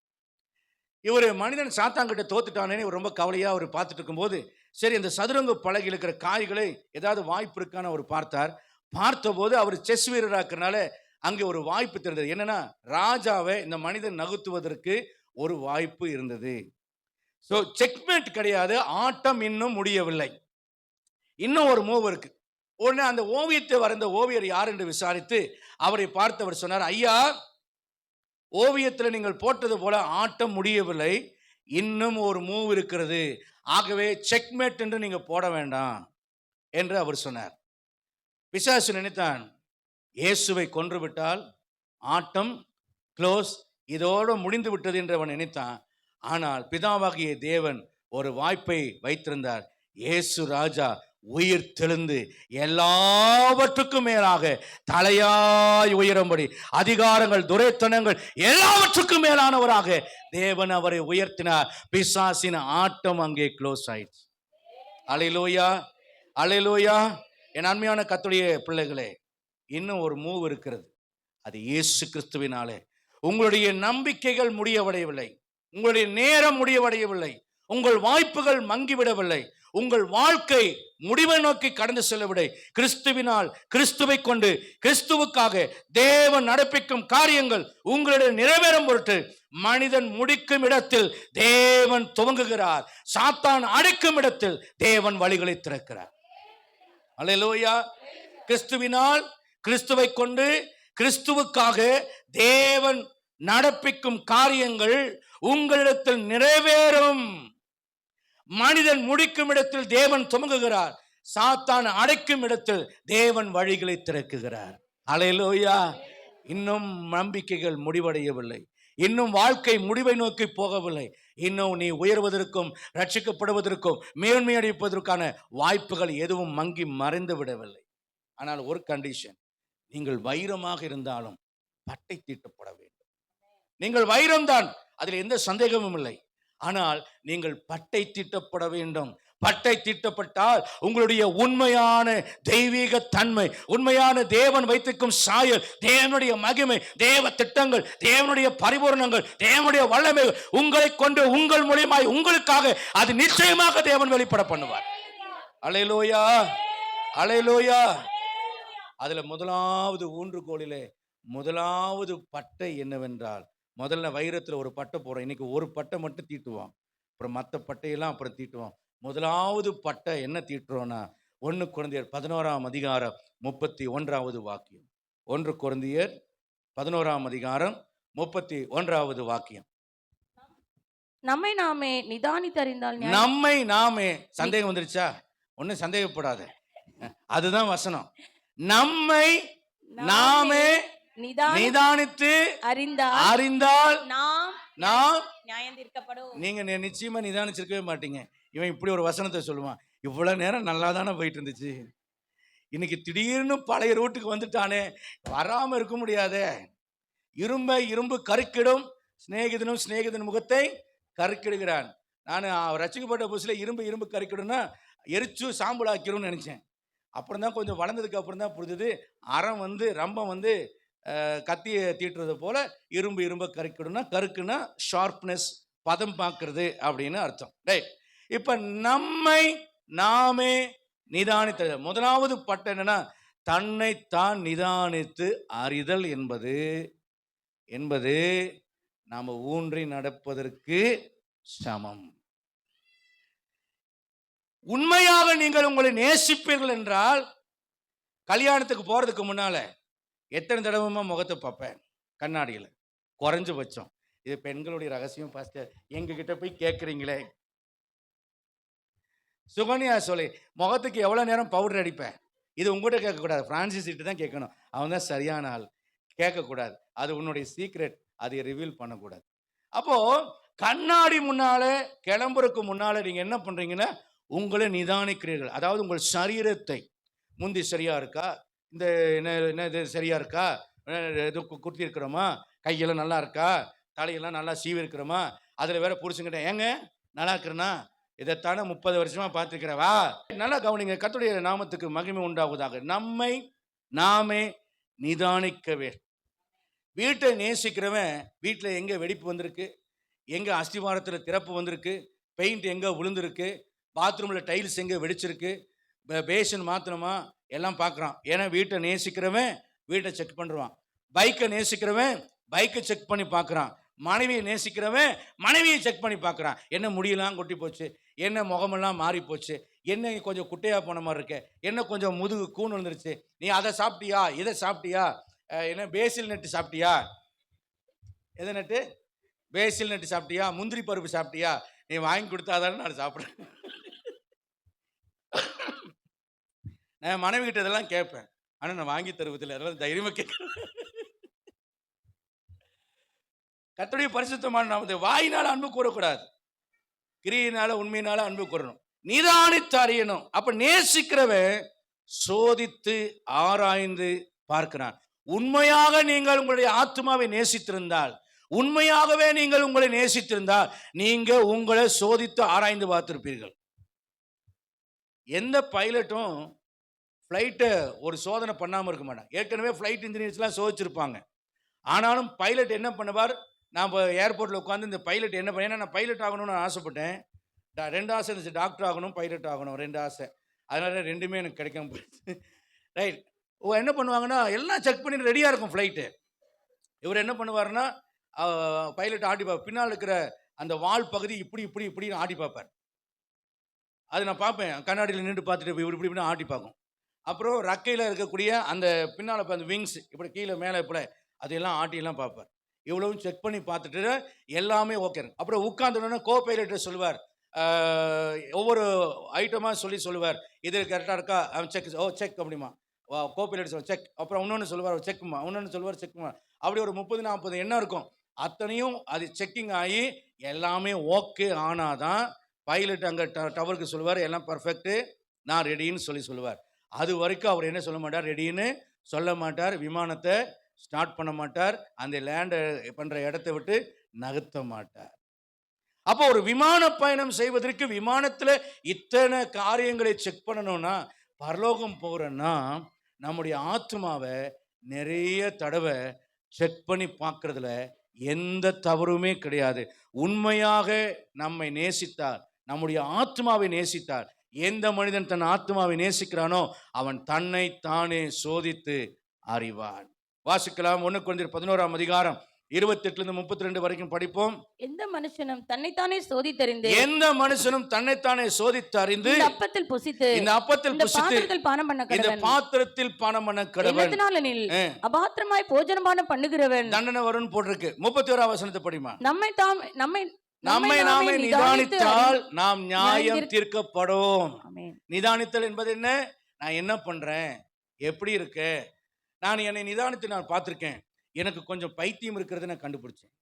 A: இவர் மனிதன் சாத்தான் கிட்ட தோத்துட்டானே இவர் ரொம்ப கவலையா அவர் பார்த்துட்டு இருக்கும்போது சரி இந்த சதுரங்க பலகையில் இருக்கிற காய்களை ஏதாவது வாய்ப்பு இருக்கான்னு அவர் பார்த்தார். பார்த்தபோது அவர் செஸ் வீரராக்குறனால அங்கே ஒரு வாய்ப்பு தெரிந்தது. என்னன்னா ராஜாவை இந்த மனிதன் நகர்த்துவதற்கு ஒரு வாய்ப்பு இருந்தது. ஸோ செக்மேட் கிடையாது, ஆட்டம் இன்னும் முடியவில்லை, இன்னும் ஒரு மூவ் இருக்கு. உடனே அந்த ஓவியத்தை வரைந்த ஓவியர் யார் என்று விசாரித்து அவரை பார்த்து அவர் சொன்னார், ஐயா, ஓவியத்தில் நீங்கள் போட்டது போல ஆட்டம் முடியவில்லை, இன்னும் ஒரு மூவ் இருக்கிறது, ஆகவே செக்மேட் என்று நீங்க போட வேண்டாம் என்று அவர் சொன்னார். பிசாசு நினைத்தான், இயேசுவை கொன்றுவிட்டால் ஆட்டம் க்ளோஸ், இதோடு முடிந்து விட்டது என்று அவன் நினைத்தான். ஆனால் பிதாவாகிய தேவன் ஒரு வாய்ப்பை வைத்திருந்தார். இயேசு ராஜா உயிர் தெழுந்து எல்லாவற்றுக்கும் மேலாக தலையாய் உயரும்படி அதிகாரங்கள், துரைத்தனங்கள் எல்லாவற்றுக்கும் மேலானவராக தேவன் அவரை உயர்த்தினார். பிசாசின் ஆட்டம் அங்கே க்ளோஸ் ஆயிடுச்சு. அல்லேலூயா, அல்லேலூயா. என் அருமையான கர்த்தருடைய பிள்ளைகளே, இன்னும் ஒரு மூவ் இருக்கிறது. அது இயேசு கிறிஸ்துவினாலே. உங்களுடைய நம்பிக்கைகள் முடிவடையவில்லை, உங்களுடைய நேரம் முடிவடையவில்லை, உங்கள் வாய்ப்புகள் மங்கிவிடவில்லை, உங்கள் வாழ்க்கை முடிவை நோக்கி கடந்து செல்லவில்லை. கிறிஸ்துவினால், கிறிஸ்துவை கொண்டு, கிறிஸ்துவுக்காக தேவன் நடப்பிக்கும் காரியங்கள் உங்களிடம் நிறைவேறும் பொருட்டு மனிதன் முடிக்கும் இடத்தில் தேவன் துவங்குகிறார். சாத்தான் அடைக்கும் இடத்தில் தேவன் வழிகளை திறக்கிறார். அல்லேலூயா. கிறிஸ்துவினால், கிறிஸ்துவை கொண்டு, கிறிஸ்துவுக்காக தேவன் நடப்பிக்கும் காரியங்கள் உங்களிடத்தில் நிறைவேறும். மனிதன் முடிக்கும் இடத்தில் தேவன் துவங்குகிறார், சாத்தான் அடைக்கும் இடத்தில் தேவன் வழிகளை திறக்குகிறார். அல்லேலூயா. இன்னும் நம்பிக்கைகள் முடிவடையவில்லை, இன்னும் வாழ்க்கை முடிவை நோக்கி போகவில்லை, இன்னும் நீ உயர்வதற்கும் ரட்சிக்கப்படுவதற்கும் மேன்மை அடைப்பதற்கான வாய்ப்புகள் எதுவும் மங்கி மறைந்து விடவில்லை. ஆனால் ஒரு கண்டிஷன், நீங்கள் வைரமாக இருந்தாலும் பட்டை தீட்டப்பட வேண்டும். நீங்கள் வைரம்தான், அதில் எந்த சந்தேகமும் இல்லை. ஆனால் நீங்கள் பட்டை தீட்டப்பட வேண்டும். பட்டை தீட்டப்பட்டால் உங்களுடைய உண்மையான தெய்வீக தன்மை, உண்மையான தேவன் வைத்திருக்கும் சாயல், தேவனுடைய மகிமை, தேவ திட்டங்கள், தேவனுடைய பரிபூரணங்கள், தேவனுடைய வல்லமை உங்களை கொண்டு, உங்கள் மூலமாய், உங்களுக்காக அது நிச்சயமாக தேவன் வெளிப்பட பண்ணுவார். அல்லேலூயா, அல்லேலூயா. அதுல முதலாவது ஊன்றுகோலிலே முதலாவது பட்டை என்னவென்றால், முதல்ல வைரத்தில் ஒரு பட்டை போடுறோம், இன்னைக்கு ஒரு பட்டை மட்டும் தீட்டுவோம், அப்புறம் மற்ற பட்டையெல்லாம் அப்புறம் தீட்டுவோம். முதலாவது பட்டை என்ன தீட்டுறோம்னா 1 கொரிந்தியர் 11ஆம் அதிகாரம் 31வது வாக்கியம். 1 கொரிந்தியர் 11ஆம் அதிகாரம் 31வது வாக்கியம்.
B: நம்மை நாமே நிதானித்தறிந்தால்,
A: நம்மை நாமே, சந்தேகம் வந்துருச்சா? ஒன்னும் சந்தேகப்படாத, அதுதான் வசனம். நம்மை நாமே நிதானித்து அறிந்தால் நாம் நியாயந்தீர்க்கப்படும். நீங்க நிச்சயமா நிதானிச்சிருக்கவே மாட்டீங்க. இவன் இப்படி ஒரு வசனத்தை சொல்லுவான், இவ்வளவு நேரம் நல்லா தானே போயிட்டு இருந்துச்சு, இன்னைக்கு திடீர்னு பழைய ரூட்டுக்கு வந்துட்டானே, வராம இருக்க முடியாதே. இரும்பு கருக்கிடும், சிநேகிதனும் சிநேகிதன் முகத்தை கருக்கிடுகிறான். நான் ரசிக்கப்பட்ட புதுசுல இரும்பு கருக்கிடும்னா எரிச்சு சாம்பல் ஆக்கிடும்னு நினைச்சேன். அப்புறம் தான் கொஞ்சம் வளர்ந்ததுக்கு அப்புறம் தான் புரிஞ்சது, அறம் ரம்பம் கத்தியை தீட்டுறது போல இரும்பை கருக்கிடும்னா, கருக்குன்னா ஷார்ப்னஸ், பதம் பார்க்கறது அப்படின்னு அர்த்தம். ரைட். இப்ப நம்மை நாமே நிதானித்த முதலாவது பட்டம் என்னன்னா, தன்னைத்தான் நிதானித்து அறிதல் என்பது நாம ஊன்றி நடப்பதற்கு சமம். உண்மையாக நீங்கள் உங்களை நேசிப்பீர்கள் என்றால், கல்யாணத்துக்கு போறதுக்கு முன்னால எத்தனை தடவைமா முகத்தை பார்ப்பேன் கண்ணாடியில், குறைஞ்சபட்சம். இது பெண்களுடைய ரகசியம் பாஸ்டர், எங்ககிட்ட போய் கேட்குறீங்களே. சுகன்யா சொல்லி முகத்துக்கு எவ்வளோ நேரம் பவுடர் அடிப்பேன், இது உங்கள்கிட்ட கேட்கக்கூடாது, பிரான்சிஸ் கிட்ட தான் கேட்கணும், அவன் தான் சரியான ஆள். கேட்கக்கூடாது, அது உன்னுடைய சீக்ரெட், அதை ரிவீல் பண்ணக்கூடாது. அப்போ கண்ணாடி முன்னால கிளம்புறதுக்கு முன்னால நீங்க என்ன பண்றீங்கன்னா, உங்களை நிதானிக்கிறீர்கள். அதாவது உங்கள் சரீரத்தை, முந்தி சரியா இருக்கா, இந்த என்ன இது சரியா இருக்கா, இது குர்த்தி இருக்கிறோமா, கையெல்லாம் நல்லா இருக்கா, தலையெல்லாம் நல்லா சீவி இருக்கிறோமா, அதில் வேற புடிச்சுக்கிட்ட ஏங்க நல்லா இருக்கிறேன்னா, இதைத்தானே 30 வருஷமா பார்த்துருக்கிறவா. நல்லா கவனிங்க, கர்த்தருடைய நாமத்துக்கு மகிமை உண்டாவதாக. நம்மை நாமே நிதானிக்கவே. வீட்டை நேசிக்கிறவன் வீட்டில் எங்கே வெடிப்பு வந்திருக்கு, எங்கே அஸ்திவாரத்தில் திறப்பு வந்திருக்கு, பெயிண்ட் எங்கே விழுந்திருக்கு, பாத்ரூமில் டைல்ஸ் எங்கே வெடிச்சிருக்கு, பேஷன் மாற்றணுமா எல்லாம் பார்க்குறான். ஏன்னா வீட்டை நேசிக்கிறவன் வீட்டை செக் பண்ணுறான், பைக்கை நேசிக்கிறவன் பைக்கை செக் பண்ணி பார்க்குறான், மனைவியை நேசிக்கிறவன் மனைவியை செக் பண்ணி பார்க்குறான். என்ன முடியெல்லாம் கொட்டி போச்சு, என்ன முகமெல்லாம் மாறி போச்சு, என்ன கொஞ்சம் குட்டையா போன மாதிரி இருக்க, என்ன கொஞ்சம் முதுகு கூன் வந்துருச்சு, நீ அதை சாப்பிட்டியா, இதை சாப்பிட்டியா, என்ன பேசில் நட்டு சாப்பிட்டியா, எதை நட்டு, பேசில் நட்டு சாப்பிட்டியா, முந்திரி பருப்பு சாப்பிட்டியா, நீ வாங்கி கொடுத்தாதானே நான் சாப்பிட்றேன். நான் மனைவி கிட்ட இதெல்லாம் கேட்பேன், ஆனால் நான் வாங்கி தருவதில்லை, அதெல்லாம் தைரியமாக கேட்குறேன். கர்த்தருடைய பரிசுத்தமான நாமத்தை வாயினால அன்பு கூறக்கூடாது, கிரியினால உண்மையினால அன்பு கூறணும், நிதானித்து அறியணும். அப்ப நேசிக்கிறவன் சோதித்து ஆராய்ந்து பார்க்கிறான். உண்மையாக நீங்கள் உங்களுடைய ஆத்மாவை நேசித்திருந்தால், உண்மையாகவே நீங்கள் உங்களை நேசித்திருந்தால், நீங்க உங்களை சோதித்து ஆராய்ந்து பார்த்திருப்பீர்கள். எந்த பைலட்டும் ஃப்ளைட்டை ஒரு சோதனை பண்ணாமல் இருக்க மாட்டான். ஏற்கனவே ஃப்ளைட் இன்ஜினியர்ஸ்லாம் சோதிச்சிருப்பாங்க. ஆனாலும் பைலட் என்ன பண்ணுவார், நான் இப்போ ஏர்போர்ட்டில் உட்காந்து இந்த பைலட் என்ன பண்ண, ஏன்னா நான் பைலட் ஆகணும்னு நான் ஆசைப்பட்டேன். 2 ஆசை இருந்துச்சு, டாக்டர் ஆகணும், பைலட் ஆகணும், 2 ஆசை. அதனால 2மே எனக்கு கிடைக்காம போயிடுச்சு. ரைட். என்ன பண்ணுவாங்கன்னா எல்லாம் செக் பண்ணி ரெடியாக இருக்கும் ஃப்ளைட்டு. இவர் என்ன பண்ணுவார்னா பைலட் ஆட்டி பார்ப்பார், பின்னால் இருக்கிற அந்த வால் பகுதி இப்படி இப்படி இப்படின்னு ஆட்டி பார்ப்பார். அது நான் பார்ப்பேன், கண்ணாடியில் நின்று பார்த்துட்டு இவர் இப்படி இப்படி ஆட்டி பார்க்கும். அப்புறம் ரக்கையில் இருக்கக்கூடிய அந்த பின்னால் அந்த விங்ஸ் இப்படி கீழே மேலே இப்படி அதையெல்லாம் ஆட்டியெல்லாம் பார்ப்பார். இவ்வளவும் செக் பண்ணி பார்த்துட்டு எல்லாமே ஓகே. அப்புறம் உட்காந்துடனே கோ பைலட்டை சொல்லுவார், ஒவ்வொரு ஐட்டமாக சொல்லுவார், இது கரெக்டாக இருக்கா, அவன் செக், ஓ செக் அப்படிமா, கோ பைலட் சொல்லுவார் செக், அப்புறம் இன்னொன்று சொல்லுவார் செக்குமா, இன்னொன்று சொல்லுவார் செக்குமா. அப்படி ஒரு 30-40 எண்ணம் இருக்கும். அத்தனையும் அது செக்கிங் ஆகி எல்லாமே ஓகே ஆனாதான் பைலட் அங்கே டவருக்கு சொல்லுவார், எல்லாம் பர்ஃபெக்ட்டு, நான் ரெடின்னு சொல்லுவார். அது வரைக்கும் அவர் என்ன சொல்ல மாட்டார், ரெடின்னு சொல்ல மாட்டார், விமானத்தை ஸ்டார்ட் பண்ண மாட்டார், அந்த லேண்ட் பண்ணுற இடத்த விட்டு நகர்த்த மாட்டார். அப்போ ஒரு விமான பயணம் செய்வதற்கு விமானத்தில் இத்தனை காரியங்களை செக் பண்ணணும்னா, பரலோகம் போகிறோன்னா நம்முடைய ஆத்மாவை நிறைய தடவை செக் பண்ணி பார்க்கறதுல எந்த தவறுமே கிடையாது. உண்மையாக நம்மை நேசித்தார், நம்முடைய ஆத்மாவை நேசித்தார். எந்த மனிதன் தன் ஆத்மாவை நேசிக்கிறானோ அவன் தன்னை தானே சோதித்து அறிவான். வாசிக்கலாம், 1 கொரிந்தியர் 11ஆம் அதிகாரம் 28-32 வரைக்கும் படிப்போம்.
B: எந்த மனுஷனும் தன்னைத்தானே சோதித்தறிந்து,
A: எந்த மனுஷனும் தன்னைத்தானே சோதித்து அறிந்து
B: இந்த அப்பத்தில் புசித்து,
A: இந்த அப்பத்தில் புசித்து
B: பாத்திரத்தில் பானம் பண்ண
A: இந்த
B: கடவன்.
A: பாத்திரத்தில் பானம் பண்ண கடவன்.
B: எதனாலெனில் அபாத்திரமாய் போஜனபானம் பண்ணுகிறவன்
A: தண்டனை வரும்னு போட்டிருக்கு. 31ஆம் வசனத்தை படிமா.
B: நம்மை
A: நாமே நிதானித்தால் நாம் நியாயம் தீர்க்கப்படும். நிதானித்தல் என்பது என்ன? நான் என்ன பண்றேன், எப்படி இருக்கு, நான் என்னை நிதானித்து நான் பார்த்திருக்கேன், எனக்கு கொஞ்சம் பைத்தியம் இருக்கிறத நான் கண்டுபிடிச்சேன்.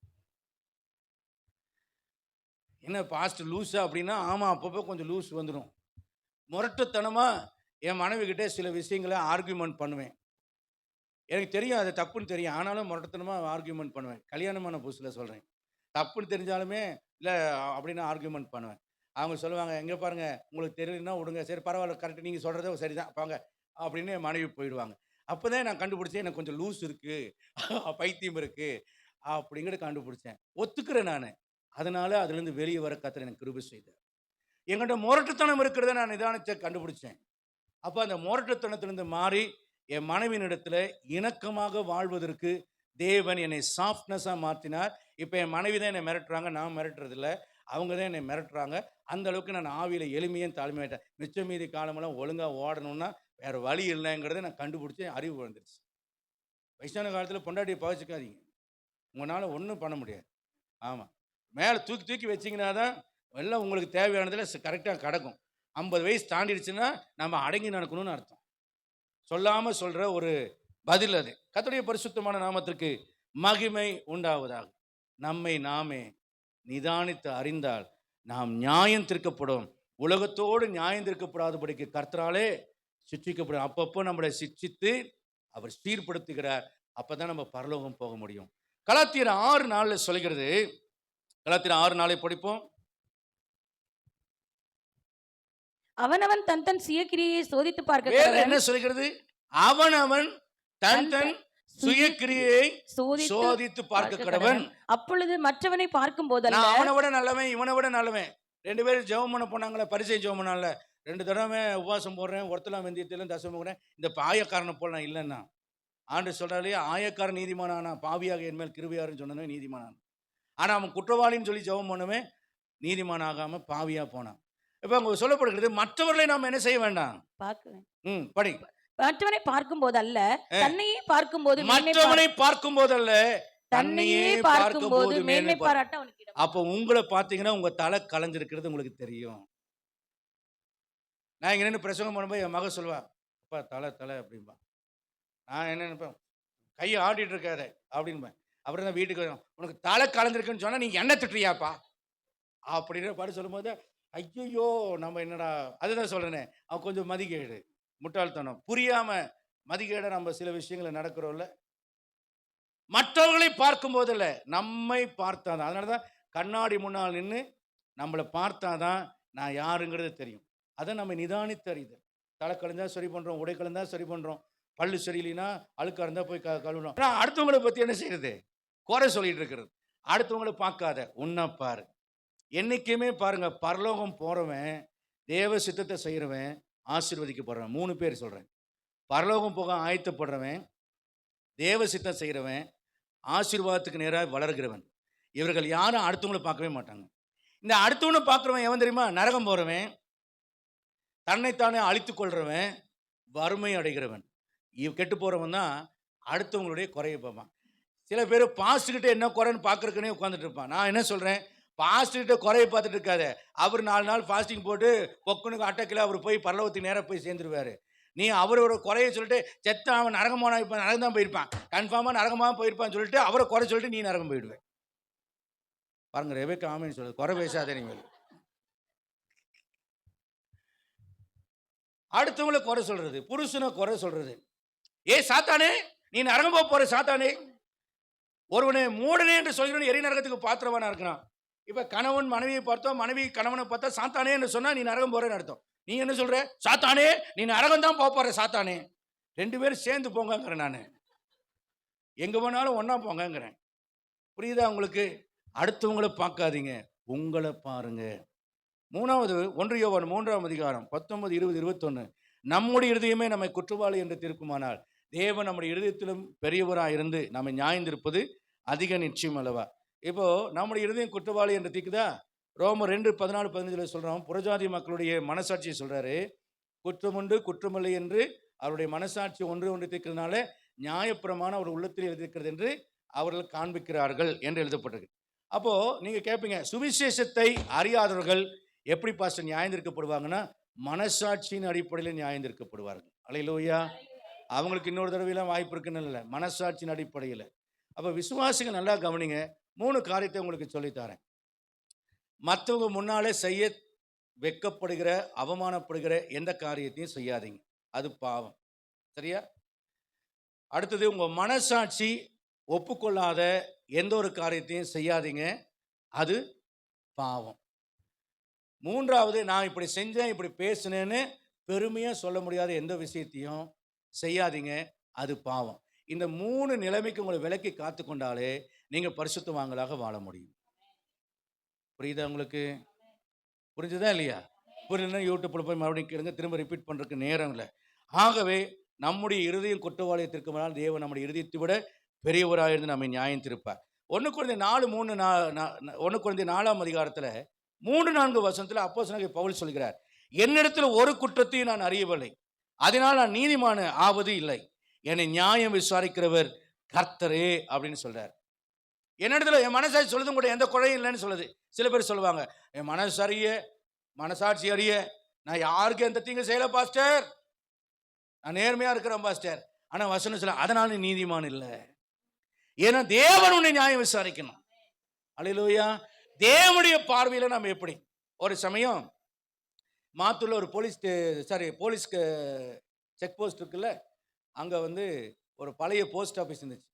A: என்ன பாஸ்ட் லூஸா அப்படின்னா, ஆமா அப்பப்போ கொஞ்சம் லூஸ் வந்துடும். முரட்டுத்தனமா என் மனைவி கிட்டே சில விஷயங்களை ஆர்கியூமெண்ட் பண்ணுவேன். எனக்கு தெரியும் அது தப்புன்னு தெரியும், ஆனாலும் முரட்டுத்தனமா ஆர்கியூமெண்ட் பண்ணுவேன். கல்யாணமான புதுசில் சொல்றேன், தப்புன்னு தெரிஞ்சாலுமே இல்லை அப்படின்னு ஆர்கியூமெண்ட் பண்ணுவேன். அவங்க சொல்லுவாங்க, எங்கே பாருங்க உங்களுக்கு தெரியலன்னா விடுங்க, சரி பரவாயில்ல கரெக்ட் நீங்கள் சொல்கிறத சரிதான் பாங்க அப்படின்னு என் மனைவி போயிடுவாங்க. அப்போ தான் நான் கண்டுபிடிச்சேன், எனக்கு கொஞ்சம் லூஸ் இருக்குது, பைத்தியம் இருக்குது அப்படிங்கிறத கண்டுபிடிச்சேன். ஒத்துக்கிறேன் நான். அதனால அதுலேருந்து வெளியே வர கர்த்தர் எனக்கு கிருபை செய்தார். என்கிட்ட முரட்டுத்தனம் இருக்கிறத நான் நிதானத்தை கண்டுபிடிச்சேன். அப்போ அந்த முரட்டுத்தனத்திலிருந்து மாறி என் மனைவியினிடத்தில் இணக்கமாக வாழ்வதற்கு தேவன் என்னை சாஃப்ட்னஸாக மாற்றினார். இப்போ என் மனைவி தான் என்னை மிரட்டுறாங்க, நான் மிரட்டுறதில்ல, அவங்க தான் என்னை மிரட்டுறாங்க. அந்த அளவுக்கு நான் ஆவியில் எளிமையும் தாழ்மையாயிட்டேன். மிச்ச மீதி காலமெல்லாம் ஒழுங்காக ஓடணும்னா வேறு வழி இல்லைங்கிறத நான் கண்டுபிடிச்சி அறிவு வந்துடுச்சு. வயசான காலத்தில் பொண்டாட்டியை பவச்சிக்காதீங்க, உங்களால் ஒன்றும் பண்ண முடியாது. ஆமாம், மேலே தூக்கி தூக்கி வச்சிங்கன்னா தான் எல்லாம் உங்களுக்கு தேவையானதில் கரெக்டாக கிடக்கும். 50 வயசு தாண்டிடுச்சுன்னா நம்ம அடங்கி நடக்கணும்னு அர்த்தம். சொல்லாமல் சொல்கிற ஒரு பதில் அது. கர்த்தருடைய பரிசுத்தமான நாமத்திற்கு மகிமை உண்டாவதாக. நம்மை நாமே நிதானித்து அறிந்தால் நாம் நியாயம் தீர்க்கப்படும். உலகத்தோடு நியாயம் தீர்க்கப்படாதபடிக்கு கர்த்தராலே சிட்சிக்கப்படும். அப்பப்போ நம்மளை சிட்சித்து அவர் சீர்படுத்துகிறார். அப்போ தான் நம்ம பரலோகம் போக முடியும். கலாத்தியர் 6:4 சொல்கிறது. கலாத்தியர் 6:4 படிப்போம்.
B: அவனவன் தன் தன் சுயக்கிரியை சோதித்து பார்க்க.
A: வேற என்ன சொல்கிறது? அவனவன் தன் தன் சுயக்கிரியை சோதித்து பார்க்க கடவன்.
B: அப்பொழுது மற்றவனை பார்க்கும் போதல்ல,
A: அவனை விட நல்லவன் இவனை விட நல்லவன். 2 பேரும் ஜெபம் பண்ண போனாங்களே, பரிசை ஜெபம் பண்ணால, 2 தடவை உபவாசம் போடுறேன், ஒருத்தலாம் வெந்தியத்திலும் தசம் போகிறேன், இந்த ஆயக்காரனை போல நான் இல்லைன்னா. ஆண்டு சொல்றாலே, ஆயக்காரன் நீதிமானானா, பாவியாக என் மேல் கிருபையாருன்னு சொன்னவன் நீதிமானான். ஆனால் அவன் குற்றவாளின்னு சொல்லி ஜெபம் பண்ணவன் நீதிமான் ஆகாமல் பாவியாக போனான். இப்ப அங்க சொல்லப்படுகிறது, மற்றவர்களை நாம் என்ன செய்ய வேண்டாம்?
B: பார்க்குவேன்.
A: படி.
B: மற்றவனை பார்க்கும்போது அல்ல, தன்னையே பார்க்கும்போது
A: மற்றவனை பார்க்கும் போதல்ல,
B: தன்னையே
A: தன்னையே
B: பார்க்கும்போது
A: பார்க்கும்போது
B: மேன்மை பாராட்ட அவனுக்கு இடம்.
A: அப்ப உங்களை பார்த்தீங்கன்னா உங்க தலை கலைஞ்சிருக்கிறது உங்களுக்கு தெரியும். நான் இங்க நின்று பிரசங்கம் பண்ணும்போது என் மக சொல்லுவா, அப்பா தலை தலை அப்படின்பா. நான் என்ன நினைப்பேன், கையை ஆட்டிட்டு இருக்காரு அப்படின்பேன். அப்புறம் தான் வீட்டுக்கு வரும், உனக்கு தலை கலைஞ்சிருக்குன்னு சொன்னா நீ என்ன திட்டுறியாப்பா அப்படின்னு பாட்டு சொல்லும்போது, ஐயோ நம்ம என்னடா, அதுதான் சொல்றேனே, அவன் கொஞ்சம் மதிகேடு, முட்டாள்தனம், புரியாம மதிகேட நம்ம சில விஷயங்களை நடக்கிறோம்ல. மற்றவர்களை பார்க்கும் போதில்ல, நம்மை பார்த்தாதான். அதனாலதான் கண்ணாடி முன்னால் நின்று நம்மளை பார்த்தாதான் நான் யாருங்கிறது தெரியும். அதை நம்ம நிதானித்து அறிதல். தலை கலந்தா சரி பண்றோம், உடை கலந்தா சரி பண்றோம், பல்லு சரியில்லைன்னா அழுக்கா இருந்தா போய் கழுவுறோம். ஆனா அடுத்தவங்களை பத்தி என்ன செய்யறது? குறை சொல்லிட்டு இருக்கிறது. அடுத்தவங்களை பார்க்காத, உன்னை பாரு. என்னைக்குமே பாருங்க, பரலோகம் போறவன், தேவ சித்தத்தை செய்யறவன் ஆசீர்வதிக்கப்படுறவன். 3 பேர் சொல்றேன். பரலோகம் போக ஆயத்தப்படுறவன், தேவ சித்தம் செய்கிறவன், ஆசீர்வாதத்துக்கு நேராக வளர்கிறவன். இவர்கள் யாரும் அடுத்தவங்களை பார்க்கவே மாட்டாங்க. இந்த அடுத்தவனை பார்க்குறவன் எவன் தெரியுமா? நரகம் போறவன், தன்னைத்தானே அழித்து கொள்றவன், வறுமை அடைகிறவன். கெட்டு போறவன் தான் அடுத்தவங்களுடைய குறைய பார்ப்பான். சில பேர் பாஸ்ட்கிட்ட என்ன குறைன்னு பார்க்கறதுக்குனே உட்காந்துட்டு இருப்பான். நான் என்ன சொல்றேன், பாஸ்ட்கிட்ட குறைய பார்த்துட்டு இருக்காத. அவர் 4 நாள் ஃபாஸ்டிங் போட்டு பொக்குனுக்கு அட்டக்கில் அவர் போய் பரலோகத்துக்கு நேராக போய் சேர்ந்துருவாரு. நீ அவரோட குறைய சொல்லிட்டு, செத்த அவன் நரகமான இப்போ நரகம் தான் போயிருப்பான், கன்ஃபார்மாக நரகமாக போயிருப்பான்னு சொல்லிட்டு அவரை குறை சொல்லிட்டு நீ நரகம் போயிடுவேன். பாருங்க, ரெபேக்கா ஆமென் சொல்லுது, குறை பேசாதே நீங்கள். அடுத்தவங்களை குறை சொல்றது, புருஷனை குறை சொல்றது. ஏ சாத்தானே, நீ நரகம் போற சாத்தானே, ஒருவனை மூடனே என்று சொல்கிறவன் எரி நரகத்துக்கு பாத்திரவானா இருக்கிறான். இப்ப கணவன் மனைவியை பார்த்தோம், மனைவி கணவனை பார்த்தா சாத்தானே என்று சொன்னா நீ நரகம் போறேன்னு அர்த்தம். நீ என்ன சொல்ற? சாத்தானே, நீ நரகம் தான் போற சாத்தானே. 2 பேரும் சேர்ந்து போங்கிறேன். நான் எங்க போனாலும் ஒன்னா போங்கிறேன். புரியுதா உங்களுக்கு? அடுத்தவங்களை பார்க்காதீங்க, உங்களை பாருங்க. 3வது 1 யோவான் 3ஆம் அதிகாரம் 19, 20, 21. நம்முடைய இருதயமே நம்மை குற்றவாளி என்று தீர்க்குமானால் தேவன் நம்முடைய இருதயத்திலும் பெரியவராக இருந்து நம்மை நியாயந்திருப்பது அதிக நிச்சயம் அல்லவா? இப்போ நம்முடைய இருதயம் குற்றவாளி என்று தீக்குதா? ரோமர் 2, 14, 15 சொல்றோம். புறஜாதி மக்களுடைய மனசாட்சியை சொல்றாரு, குற்றமுண்டு குற்றமில்லை என்று அவருடைய மனசாட்சி ஒன்று தீர்க்கிறதுனால நியாயப்பிரமாணம் அவர் உள்ளத்தில் எழுதியிருக்கிறது என்று அவர்கள் காண்பிக்கிறார்கள் என்று எழுதப்பட்டிருக்கு. அப்போ நீங்க கேட்பீங்க, சுவிசேஷத்தை அறியாதவர்கள் எப்படி பாஸ்டர் நியாயந்திருக்கப்படுவாங்கன்னா, மனசாட்சியின் அடிப்படையில் நியாயந்திருக்கப்படுவார்கள். அல்லேலூயா. அவங்களுக்கு இன்னொரு தடவையெல்லாம் வாய்ப்பு இருக்குன்னு இல்லை, மனசாட்சியின் அடிப்படையில். அப்போ விசுவாசிகள் நல்லா கவனிங்க. 3 காரியத்தை உங்களுக்கு சொல்லித்தரேன். மற்றவங்க முன்னாலே செய்ய வெட்கப்படுகிற, அவமானப்படுகிற எந்த காரியத்தையும் செய்யாதீங்க, அது பாவம். சரியா? அடுத்தது, உங்க மனசாட்சி ஒப்புக்கொள்ளாத எந்த ஒரு காரியத்தையும் செய்யாதீங்க, அது பாவம். 3வது, நான் இப்படி செஞ்சேன், இப்படி பேசினேன்னு பெருமையா சொல்ல முடியாத எந்த விஷயத்தையும் செய்யாதீங்க, அது பாவம். இந்த 3 நிலைமைக்கு உங்களை விலக்கி காத்து கொண்டாலே நீங்க பரிசுத்தவான்களாக வாழ முடியும். புரியுதா உங்களுக்கு? புரிஞ்சுதா இல்லையா? புரியலன்னா யூடியூப்ல போய் மறுபடியும் கேளுங்க, திரும்ப ரிப்பீட் பண்றதுக்கு நேரம் இல்லை. ஆகவே நம்முடைய இருதயம் குற்றவாளியத்திற்கு முன்னால் தேவன் நம்முடைய இருதயத்தை விட பெரியவராக இருந்து நம்மை நியாயம் திருப்பார். 1 கொரிந்தியர் 4ஆம் அதிகாரத்தில் 3-4 வசனத்தில் அப்போஸ்தலனாகிய பவுல் சொல்கிறார், என்னிடத்தில் ஒரு குற்றத்தையும் நான் அறியவில்லை, அதனால் நான் நீதிமான் ஆவது இல்லை, என்னை நியாயம் விசாரிக்கிறவர் கர்த்தரே அப்படின்னு சொல்றார். என்னிடத்துல என் மனசாட்சி சொல்லுது, கூட எந்த குறையும் இல்லைன்னு சொல்லுது. சில பேர் சொல்லுவாங்க, என் மனசாட்சி அறிய நான் யாருக்கும் எந்த தீங்கு செய்யல பாஸ்டர், நான் நேர்மையா இருக்கிறேன் பாஸ்டர். ஆனா வசனம் சொல்ல, அதனால நீதிமான் இல்லை. ஏன்னா தேவன் உன்னை நியாயம் விசாரிக்கணும். அல்லேலூயா. தேவனுடைய பார்வையில நம்ம எப்படி? ஒரு சமயம் மாத்தூர்ல ஒரு போலீஸ் செக் போஸ்ட் இருக்குல்ல, அங்க ஒரு பழைய போஸ்ட் ஆஃபீஸ் இருந்துச்சு.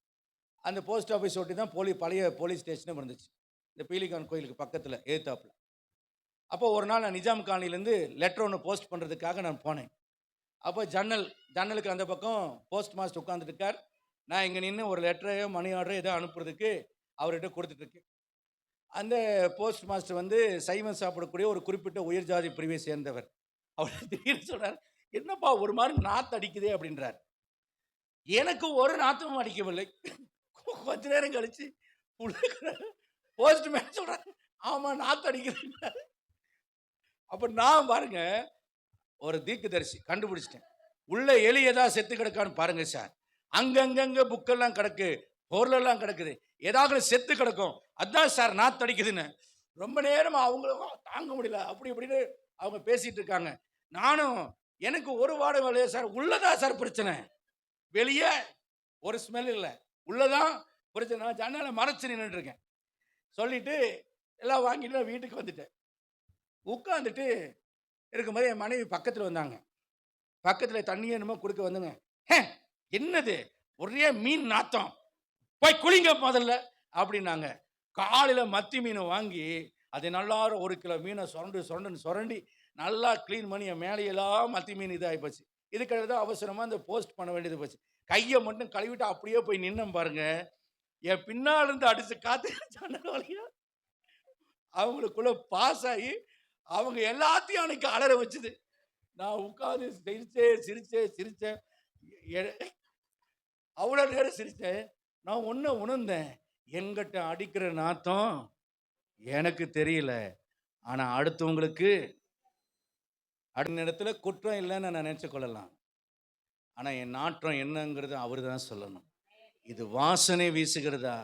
A: அந்த போஸ்ட் ஆஃபீஸ் ஒட்டி தான் பழைய போலீஸ் ஸ்டேஷனும் இருந்துச்சு, இந்த பீலிகான் கோயிலுக்கு பக்கத்தில் ஏத்தாப்புல. அப்போ ஒரு நாள் நான் நிஜாம் காலனிலேருந்து லெட்டர் ஒன்று போஸ்ட் பண்ணுறதுக்காக நான் போனேன். அப்போ ஜன்னலுக்கு அந்த பக்கம் போஸ்ட் மாஸ்டர் உட்காந்துட்டு இருக்கார். நான் இங்கே நின்று ஒரு லெட்டரையோ மணி ஆர்டரோ ஏதோ அனுப்புறதுக்கு அவர்கிட்ட கொடுத்துட்ருக்கேன். அந்த போஸ்ட் மாஸ்டர் சைவம் சாப்பிடக்கூடிய ஒரு குறிப்பிட்ட உயர் ஜாதி பிரிவை சேர்ந்தவர். அவர் திடீர்னு சொல்கிறார், என்னப்பா ஒரு மாதிரி நாற்று அடிக்குதே அப்படின்றார். எனக்கு ஒரு நாத்தமும் அடிக்கவில்லை. கொஞ்ச நேரம் கழிச்சு போஸ்ட் மேன் சொல்றாரு, ஆமா நாத்து அடிக்கிறேன். அப்ப நான் பாருங்க ஒரு தீர்க்கதரிசி கண்டுபிடிச்சிட்டேன். உள்ள எலி ஏதாவது செத்து கிடக்கான்னு பாருங்க சார். அங்கங்க புக்கெல்லாம் கிடக்கு, பொருளெல்லாம் கிடக்குது, ஏதாவது செத்து கிடக்கும். அதான் சார் நாத்தடிக்குதுன்னு ரொம்ப நேரமா அவங்க தாங்க முடியல. அப்படி இப்படின்னு அவங்க பேசிட்டு இருக்காங்க. நானும் எனக்கு ஒரு வாடகை இல்லையா சார், உள்ளதா சார் பிரச்சனை, வெளியே ஒரு ஸ்மெல் இல்லை, உள்ளதான் பிரச்சனை. நான் ஜன்னலை மறைச்சு நின்றுட்டு இருக்கேன். சொல்லிட்டு எல்லாம் வாங்கிட்டு நான் வீட்டுக்கு வந்துட்டேன். உட்காந்துட்டு இருக்கும்போது என் மனைவி பக்கத்தில் வந்தாங்க. பக்கத்தில் தண்ணி என்னமோ கொடுக்க வந்துங்க. என்னது ஒரே மீன் நாத்தம், போய் குளிங்க முதல்ல அப்படின்னாங்க. காலையில் மத்தி மீனை வாங்கி அதை நல்லா 1 கிலோ மீனை சுரண்டி நல்லா க்ளீன் பண்ணி என் மேலையெல்லாம் மத்தி மீன் இதாகி போச்சு. இதுக்காக தான் அவசரமாக இந்த போஸ்ட் பண்ண வேண்டியது போச்சு. கையை மட்டும் கழுவிட்டு அப்படியே போய் நின்னேன் பாருங்க. என் பின்னால் இருந்து அடிச்சு காத்து ஜன்னல் வழியா அவங்களுக்குள்ள பாஸ் ஆகி அவங்க எல்லாத்தையும் அன்னைக்கு அலற வச்சுது. நான் உட்காந்து சிரிச்சேன். அவ்வளோ நேரம் சிரிச்சேன். நான் ஒன்று உணர்ந்தேன், எங்கிட்ட அடிக்கிற நாத்தம் எனக்கு தெரியல, ஆனால் அடுத்தவங்களுக்கு அடுத்த இடத்துல குற்றம் இல்லைன்னு நான் நினச்சி கொள்ளலாம். ஆனால் என் நாற்றம் என்னங்கிறது அவர் தான் சொல்லணும். இது வாசனை வீசுகிறதா,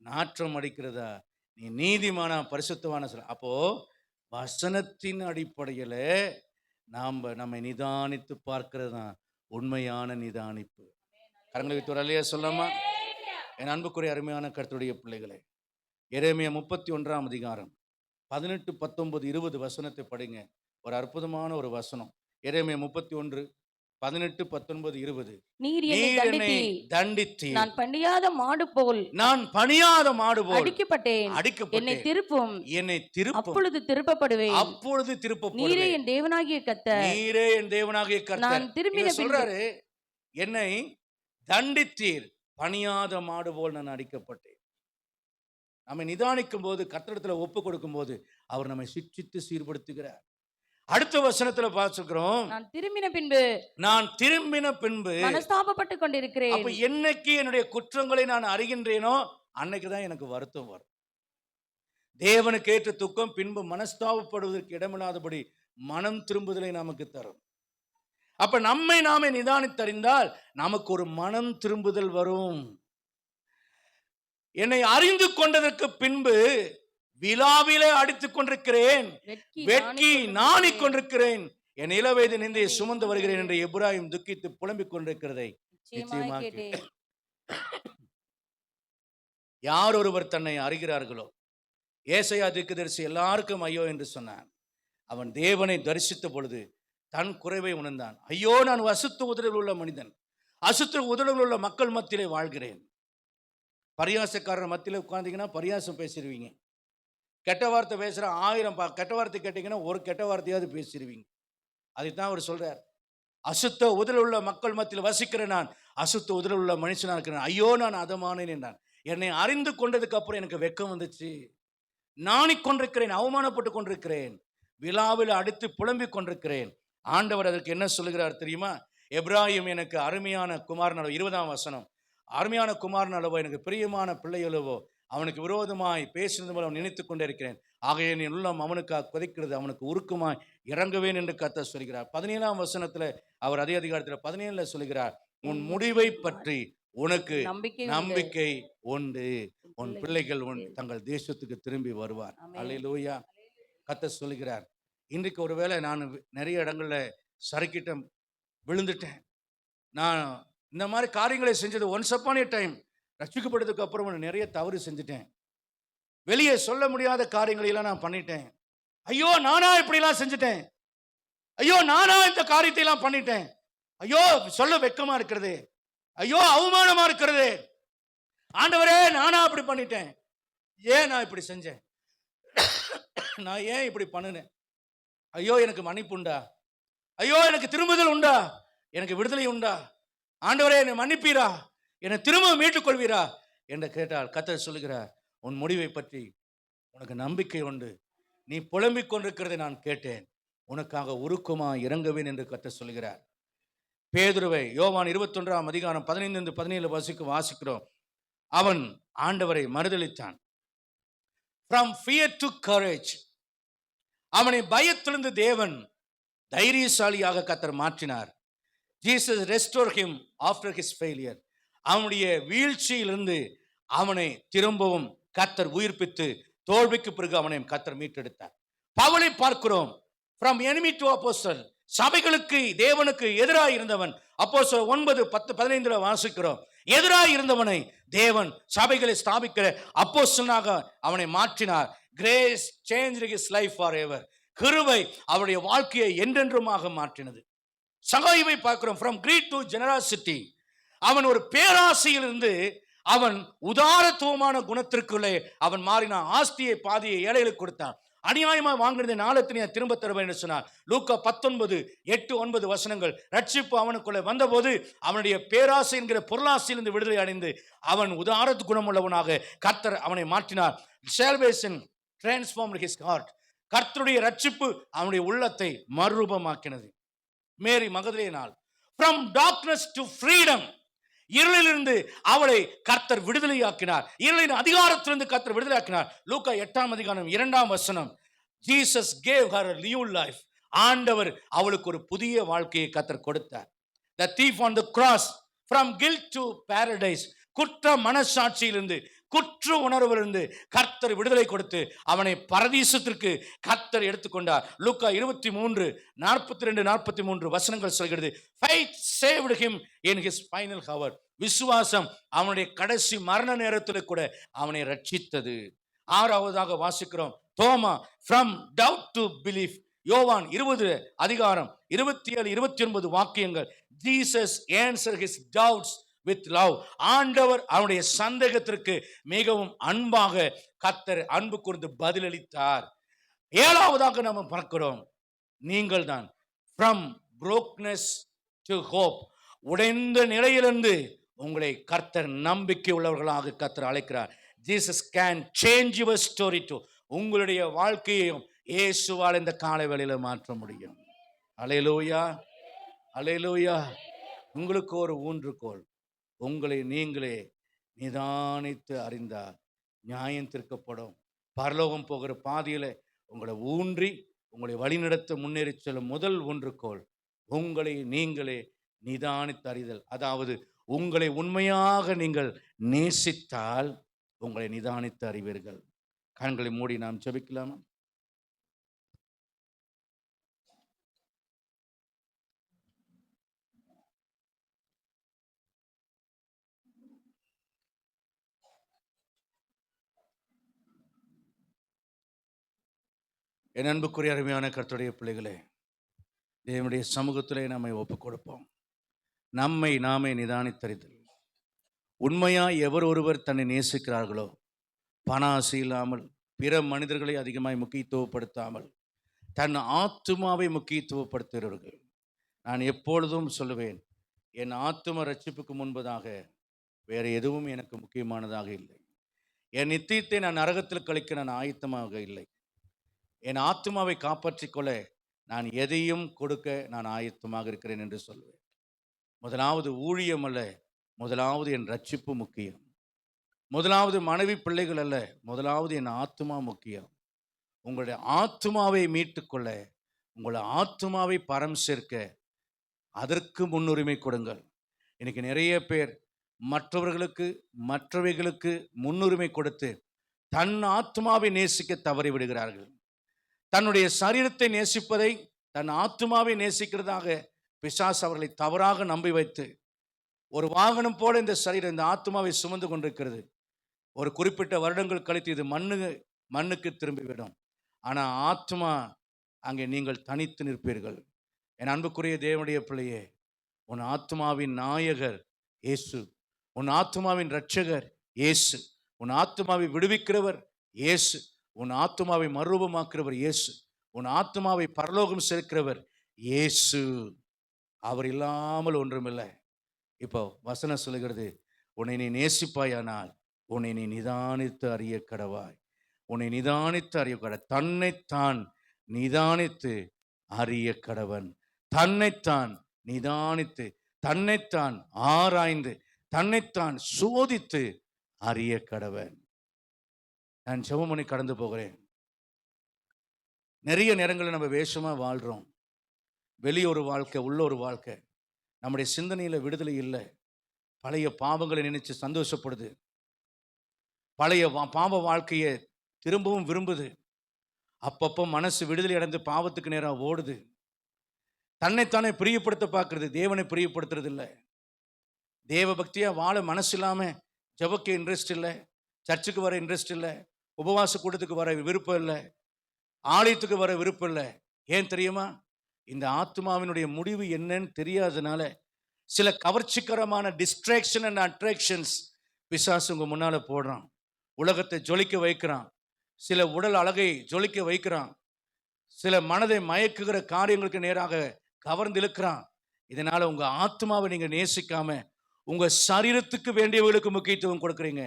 A: நாற்றம் அடிக்கிறதா, நீ நீதிமானா பரிசுத்தமான சொல்ல. அப்போ வசனத்தின் அடிப்படையில் நம்மை நிதானித்து பார்க்கிறது தான் உண்மையான நிதானிப்பு. கரங்களை வைத்து ஒரு அல்லையா சொல்லாமா? என் அன்புக்குரிய அருமையான கர்த்தருடைய பிள்ளைகளே, எரேமியா 31ஆம் அதிகாரம் 18, 19, 20 வசனத்தை படிங்க. ஒரு அற்புதமான ஒரு வசனம். எரேமியா 31, 18, 19, 20.
B: நீர் என்னை
A: தண்டித்தீர்,
B: நான் பணியாத மாடு போல் அடிக்கப்பட்டேன். என்னை திருப்பும், அப்பொழுது திருப்பப்படுவேன். நீரே என் தேவனாகிய கர்த்தர். நான் திரும்பின
A: சொல்றாரு, என்னை தண்டித்தீர், பணியாத மாடு போல் நான் அடிக்கப்பட்டேன். நம்மை நிதானிக்கும் போது, கர்த்தரிடத்தில் ஒப்பு கொடுக்கும் போது அவர் நம்மை சிட்சித்து சீர்படுத்துகிறார். அடுத்த வசனத்துல பார்த்துக்கிறோம், நான் திரும்பின பின்பு
B: மனஸ்தாபப்பட்டு கொண்டிருக்கிறேன்.
A: அப்ப என்னைக்கு என்னுடைய குற்றங்களை நான் அறிகின்றேனோ அன்னைக்குதான் எனக்கு வருத்தம் வரும். தேவனுக்கு ஏற்ற துக்கம் பின்பு மனஸ்தாபப்படுவதற்கு இடமில்லாதபடி மனம் திரும்புதலை நமக்கு தரும். அப்ப நம்மை நாமே நிதானித்தறிந்தால் நமக்கு ஒரு மனம் திரும்புதல் வரும். என்னை அறிந்து கொண்டதற்கு பின்பு விழாவிலே அடித்துக் கொண்டிருக்கிறேன், வெட்கி நாணிக் கொண்டிருக்கிறேன், என் இளவயது நிந்தையை சுமந்து வருகிறேன் என்று எப்ராயிம் துக்கித்து புலம்பிக் கொண்டிருக்கிறதை நிச்சயமாக யார் ஒருவர் தன்னை அறிகிறார்களோ, ஏசாயா தீர்க்கதரிசி எல்லாருக்கும் ஐயோ என்று சொன்னான். அவன் தேவனை தரிசித்த பொழுது தன் குறைவை உணர்ந்தான். ஐயோ, நான் அசுத்த உதடுகள் உள்ள மனிதன், அசுத்த உதடுகள் உள்ள மக்கள் மத்தியிலே வாழ்கிறேன். பரியாசக்காரர் மத்தியில உட்கார்ந்தீங்கன்னா பரியாசம் பேசிடுவீங்க. கெட்ட வார்த்தை பேசுகிற 1000 கெட்ட வார்த்தை கேட்டீங்கன்னா ஒரு கெட்ட வார்த்தையாவது பேசிடுவீங்க. அதைத்தான் அவர் சொல்றார், அசுத்த உதல் உள்ள மக்கள் மத்தியில் வசிக்கிற நான் அசுத்த உதல் உள்ள மனுஷனா இருக்கிறேன். ஐயோ, நான் அதமானேன் என்றான். என்னை அறிந்து கொண்டதுக்கு அப்புறம் எனக்கு வெக்கம் வந்துச்சு, நாணிக்கொண்டிருக்கிறேன், அவமானப்பட்டு கொண்டிருக்கிறேன், விழாவில் அடித்து புலம்பிக் கொண்டிருக்கிறேன். ஆண்டவர் அதற்கு என்ன சொல்லுகிறார் தெரியுமா? எப்ராயிம் எனக்கு அருமையான குமாரன் அளவோ, 20ஆம் வசனம், அருமையான குமாரன் அளவோ, எனக்கு பிரியமான பிள்ளை அளவோ, அவனுக்கு விரோதமாய் பேசினது மூலம் நினைத்து கொண்டே இருக்கிறேன். ஆகைய என் உள்ளம் அவனுக்காக கொதிக்கிறது, அவனுக்கு உருக்குமாய் இறங்குவேன் என்று கர்த்தர் சொல்கிறார். 17ஆம் வசனத்துல அவர் அதே அதிகாரத்தில் 17ல சொல்கிறார், உன் முடிவை பற்றி உனக்கு நம்பிக்கை உண்டு, உன் பிள்ளைகள் தங்கள் தேசத்துக்கு திரும்பி வருவார். அல்லேலூயா. கர்த்தர் சொல்கிறார். இன்றைக்கு ஒருவேளை நான் நிறைய இடங்கள்ல சறுக்கிட்ட விழுந்துட்டேன். நான் இந்த மாதிரி காரியங்களை செஞ்சது ஒன்ஸ் அப்பான் எ டைம். ரட்சிக்கப்பட்டதுக்கு அப்புறம் நிறைய தவறு செஞ்சுட்டேன். வெளியே சொல்ல முடியாத காரியங்களெல்லாம் நான் பண்ணிட்டேன். ஐயோ, நானா இப்படிலாம் செஞ்சுட்டேன், ஐயோ நானா இந்த காரியத்தை எல்லாம் பண்ணிட்டேன், ஐயோ சொல்ல வெக்கமா இருக்கிறது, ஐயோ அவமானமா இருக்கிறது, ஆண்டவரே நானா அப்படி பண்ணிட்டேன், ஏன் நான் இப்படி செஞ்சேன், நான் ஏன் இப்படி பண்ணினேன், ஐயோ எனக்கு மன்னிப்பு உண்டா, ஐயோ எனக்கு திரும்புதல் உண்டா, எனக்கு விடுதலை உண்டா, ஆண்டவரே என்னை மன்னிப்பீரா, என்னை திரும்ப மீட்டுக் கொள்வீரா என்று கேட்டால் கர்த்தர் சொல்லுகிறார், உன் முடிவை பற்றி உனக்கு நம்பிக்கை உண்டு, நீ புலம்பிக் கொண்டிருக்கிறதை நான் கேட்டேன், உனக்காக உருக்குமா இறங்குவேன் என்று கர்த்தர் சொல்லுகிறார். பேதுருவை யோவான் 21ஆம் அதிகாரம் 15-17 வாசிக்கிறோம். அவன் ஆண்டவரை மறுதலித்தான். From fear to courage. அவனை பயத்திலிருந்து தேவன் தைரியசாலியாக கர்த்தர் மாற்றினார். Jesus restore him after his failure. அவனுடைய வீழ்ச்சியிலிருந்து அவனை திரும்பவும் கர்த்தர் உயிர்ப்பித்து தோல்விக்கு பிறகு அவனை கர்த்தர் மீட்டெடுத்தார். பவுலை பார்க்கிறோம், from enemy to apostle. சபைகளுக்கு தேவனுக்கு எதிராக இருந்தவன், அப்போஸ்தலர் 9:10-15 வாசிக்கிறோம். எதிராக இருந்தவனை தேவன் சபைகளை ஸ்தாபிக்கிற அப்போஸ்தலனாக அவனை மாற்றினார். Grace changed his life forever. கிருபை அவருடைய வாழ்க்கையை என்றென்றுமாக மாற்றினது. சகாயுவை பார்க்கிறோம், from greed to generosity. அவன் ஒரு பேராசையிலிருந்து அவன் உதாரத்துவமான குணத்திற்குள்ளே அவன் மாறினான். ஆஸ்தியை பாதியை ஏழைகளுக்கு கொடுத்தான். அநியாயமாக வாங்கினதை நாளத்தினை திரும்ப தருவேன் என்று சொன்னார். லூக்கா 19:8-9 வசனங்கள். ரட்சிப்பு அவனுக்குள்ளே வந்தபோது அவனுடைய பேராசை என்கிற பொருளாசையிலிருந்து விடுதலை அடைந்து அவன் உதார குணமுள்ளவனாக கர்த்தர் அவனை மாற்றினார். Salvation transformed his heart. கர்த்தருடைய ரட்சிப்பு அவனுடைய உள்ளத்தை மறுரூபமாக்கினது. மேரி மகதலேனாள், from darkness to freedom. இருளிலிருந்து அவளை கர்த்தர் விடுதலையாக்கினார். இருளின் அதிகாரத்திலிருந்து கர்த்தர் விடுதலையாக்கினார். லூக்கா 8:2 வசனம். Jesus gave her a new life. ஆண்டவர் அவளுக்கு ஒரு புதிய வாழ்க்கையை கர்த்தர் கொடுத்தார். The thief on the cross, from guilt to paradise. குற்ற மனசாட்சியிலிருந்து குற்ற உணர்விலிருந்து கர்த்தர் விடுதலை கொடுத்து அவனை பரதீசத்திற்கு கர்த்தர் எடுத்துக்கொண்டார். லூக்கா 23:42-43 வசனங்கள் சொல்கிறது. Faith saved him in his final hour. விசுவாசம் அவனுடைய கடைசி மரண நேரத்தில் கூட அவனை ரட்சித்தது. 6வதாக வாசிக்கிறோம், தோமா, from doubt to belief. யோவான் 20:27-29 வாக்கியங்கள். Jesus answered his doubts with love. ஆண்டவர் அவனுடைய சந்தேகத்திற்கு மிகவும் அன்பாக கர்த்தர் அன்பு கூர்ந்து பதிலளித்தார். 7வதாக நாம் பார்க்கிறோம், நீங்கள் தான் from brokenness to hope. உடைந்த நிலையிலிருந்து உங்களை கர்த்தர் நம்பிக்கை உள்ளவர்களாக கர்த்தர் அழைக்கிறார். Jesus can change your story too. உங்களுடைய வாழ்க்கையையும் இயேசுவால் இந்த காலை வேளையில மாற்ற முடியும். அல்லேலூயா, அல்லேலூயா. உங்களுக்கு ஒரு ஊன்றுகோல், உங்களை நீங்களே நிதானித்து அறிந்தால் நியாயம் தீர்க்கப்படும். பரலோகம் போகிற பாதையில உங்களை ஊன்றி உங்களை வழிநடத்த முன்னேறி செல்லும் முதல் ஊன்றுகோல் உங்களை நீங்களே நிதானித்து அறிதல். அதாவது உங்களை உண்மையாக நீங்கள் நேசித்தால் உங்களை நிதானித்து அறிவீர்கள். கண்களை மூடி நாம் ஜெபிக்கலாமா? என் அன்புக்குரிய அருமையான கர்த்தருடைய பிள்ளைகளே, தேவனுடைய சமூகத்திலே நம்மை ஒப்புக் கொடுப்போம். நம்மை நாமே நிதானித்தறிதல். உண்மையாய் எவர் ஒருவர் தன்னை நேசிக்கிறார்களோ, பண ஆசை இல்லாமல், பிற மனிதர்களை அதிகமாய் முக்கியத்துவப்படுத்தாமல், தன் ஆத்துமாவை முக்கியத்துவப்படுத்துகிறவர்கள். நான் எப்பொழுதும் சொல்லுவேன், என் ஆத்தும ரட்சிப்புக்கு முன்பதாக வேறு எதுவும் எனக்கு முக்கியமானதாக இல்லை. என் நித்தியத்தை நான் நரகத்தில் கழிக்க நான் ஆயத்தமாக இல்லை. என் ஆத்துமாவை காப்பாற்றிக் கொள்ள நான் எதையும் கொடுக்க நான் ஆயத்தமாக இருக்கிறேன் என்று சொல்வேன். முதலாவது ஊழியம் அல்ல, முதலாவது என் ரட்சிப்பு முக்கியம். முதலாவது மனைவி பிள்ளைகள் அல்ல, முதலாவது என் ஆத்துமா முக்கியம். உங்களுடைய ஆத்துமாவை மீட்டுக்கொள்ள, உங்களுடைய ஆத்துமாவை பரம் சேர்க்க அதற்கு முன்னுரிமை கொடுங்கள். இன்னைக்கு நிறைய பேர் மற்றவைகளுக்கு முன்னுரிமை கொடுத்து தன் ஆத்துமாவை நேசிக்க தவறி விடுகிறார்கள். தன்னுடைய சரீரத்தை நேசிப்பதை தன் ஆத்துமாவை நேசிக்கிறதாக பிசாசு அவர்களை தவறாக நம்பி வைத்து, ஒரு வாகனம் போல இந்த சரீரம் இந்த ஆத்துமாவை சுமந்து கொண்டிருக்கிறது. ஒரு குறிப்பிட்ட வருடங்கள் கழித்து இது மண்ணுக்கு திரும்பிவிடும். ஆனால் ஆத்மா அங்கே நீங்கள் தனித்து நிற்பீர்கள். என் அன்புக்குரிய தேவனுடைய பிள்ளையே, உன் ஆத்மாவின் நாயகர் இயேசு, உன் ஆத்மாவின் இரட்சகர் இயேசு, உன் ஆத்மாவை விடுவிக்கிறவர் இயேசு, உன் ஆத்மாவை மறுரூபமாக்கிறவர் இயேசு, உன் ஆத்மாவை பரலோகம் சேர்க்கிறவர் இயேசு. அவர் இல்லாமல் ஒன்றுமில்லை. இப்போ வசனம் சொல்லுகிறது, உன்னை நீ நேசிப்பாயானால் உன்னை நீ நிதானித்து அறிய கடவாய். உன்னை நிதானித்து அறிய கட தன்னைத்தான் நிதானித்து அறிய கடவன். தன்னைத்தான் நிதானித்து, தன்னைத்தான் ஆராய்ந்து, தன்னைத்தான் சோதித்து அறிய கடவன். நான் ஜெபம் பண்ணி கடந்து போகிறேன். நிறைய நேரங்களில் நம்ம வேஷமா வாழ்றோம். வெளியே ஒரு வாழ்க்கை, உள்ள ஒரு வாழ்க்கை. நம்முடைய சிந்தனையில விடுதலை இல்லை. பழைய பாவங்களை நினைச்சு சந்தோஷப்படுது. பழைய பாவ வாழ்க்கையை திரும்பவும் விரும்புது. அப்பப்போ மனசு விடுதலை அடைந்து பாவத்துக்கு நேரம் ஓடுது. தன்னைத்தானே பிரியப்படுத்த பார்க்கறது, தேவனை பிரியப்படுத்துறது இல்லை. தேவ பக்தியா வாழ மனசு இல்லாம ஜெபக்க இன்ட்ரெஸ்ட் இல்லை, சர்ச்சுக்கு வர இன்ட்ரெஸ்ட் இல்லை, உபவாச கூட்டத்துக்கு வர விருப்பம் இல்லை, ஆலயத்துக்கு வர விருப்பம் இல்லை. ஏன் தெரியுமா? இந்த ஆத்மாவினுடைய முடிவு என்னன்னு தெரியாதனால சில கவர்ச்சிகரமான டிஸ்ட்ராக்ஷன் அண்ட் அட்ராக்ஷன்ஸ் பிசாசு உங்க முன்னால போடுறான். உலகத்தை ஜொலிக்க வைக்கிறான், சில உடல் அழகை ஜொலிக்க வைக்கிறான், சில மனதை மயக்குகிற காரியங்களுக்கு நேராக கவர்ந்து இழுக்கிறான். இதனால உங்க ஆத்மாவை நீங்க நேசிக்காம உங்க சரீரத்துக்கு வேண்டியவர்களுக்கு முக்கியத்துவம் கொடுக்குறீங்க.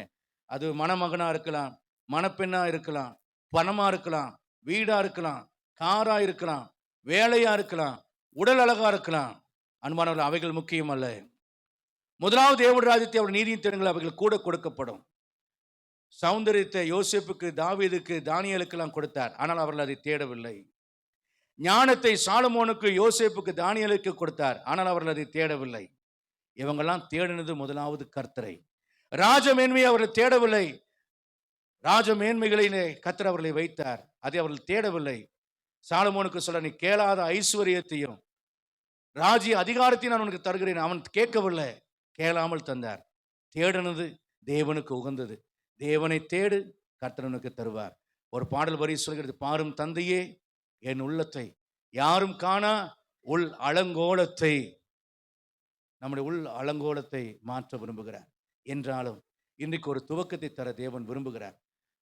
A: அது மணமகனா இருக்கலாம், மணப்பெண்ணா இருக்கலாம், பணமா இருக்கலாம், வீடா இருக்கலாம், காரா இருக்கலாம், வேலையா இருக்கலாம், உடல் அழகா இருக்கலாம். அன்பானவர்கள், அவைகள் முக்கியம் அல்ல. முதலாவது தேவனுடைய ராஜ்யத்தை அவர் நீதியின் திறன்கள் அவைகள் கூட கொடுக்கப்படும். சௌந்தரியத்தை யோசேப்புக்கு, தாவீதுக்கு, தானியேலுக்கெல்லாம் கொடுத்தார். ஆனால் அவர்கள் அதை தேடவில்லை. ஞானத்தை சாலமோனுக்கு, யோசேப்புக்கு, தானியேலுக்கு கொடுத்தார். ஆனால் அவர்கள் அதை தேடவில்லை. இவங்கெல்லாம் தேடினது முதலாவது கர்த்தரை. ராஜ மேன்மையை அவர்கள் தேடவில்லை. ராஜ மேன்மைகளிலே கர்த்தர் அவர்களை வைத்தார். அதை அவர்கள் தேடவில்லை. சாலமோனுக்கு சொல்ல, நீ கேளாத ஐஸ்வர்யத்தையும் ராஜ்ய அதிகாரத்தையும் நான் உனக்கு தருகிறேன். அவன் கேட்கவில்லை, கேளாமல் தந்தார். தேடினது தேவனுக்கு உகந்தது. தேவனை தேடு, கர்த்தனுக்கு தருவார். ஒரு பாடல் வரி சொல்கிறது, பாரும் தந்தையே என் உள்ளத்தை, யாரும் காணா உள் அலங்கோலத்தை. நம்முடைய உள் அலங்கோலத்தை மாற்ற விரும்புகிறார். என்றாலும் இன்றைக்கு ஒரு துவக்கத்தை தர தேவன் விரும்புகிறார்.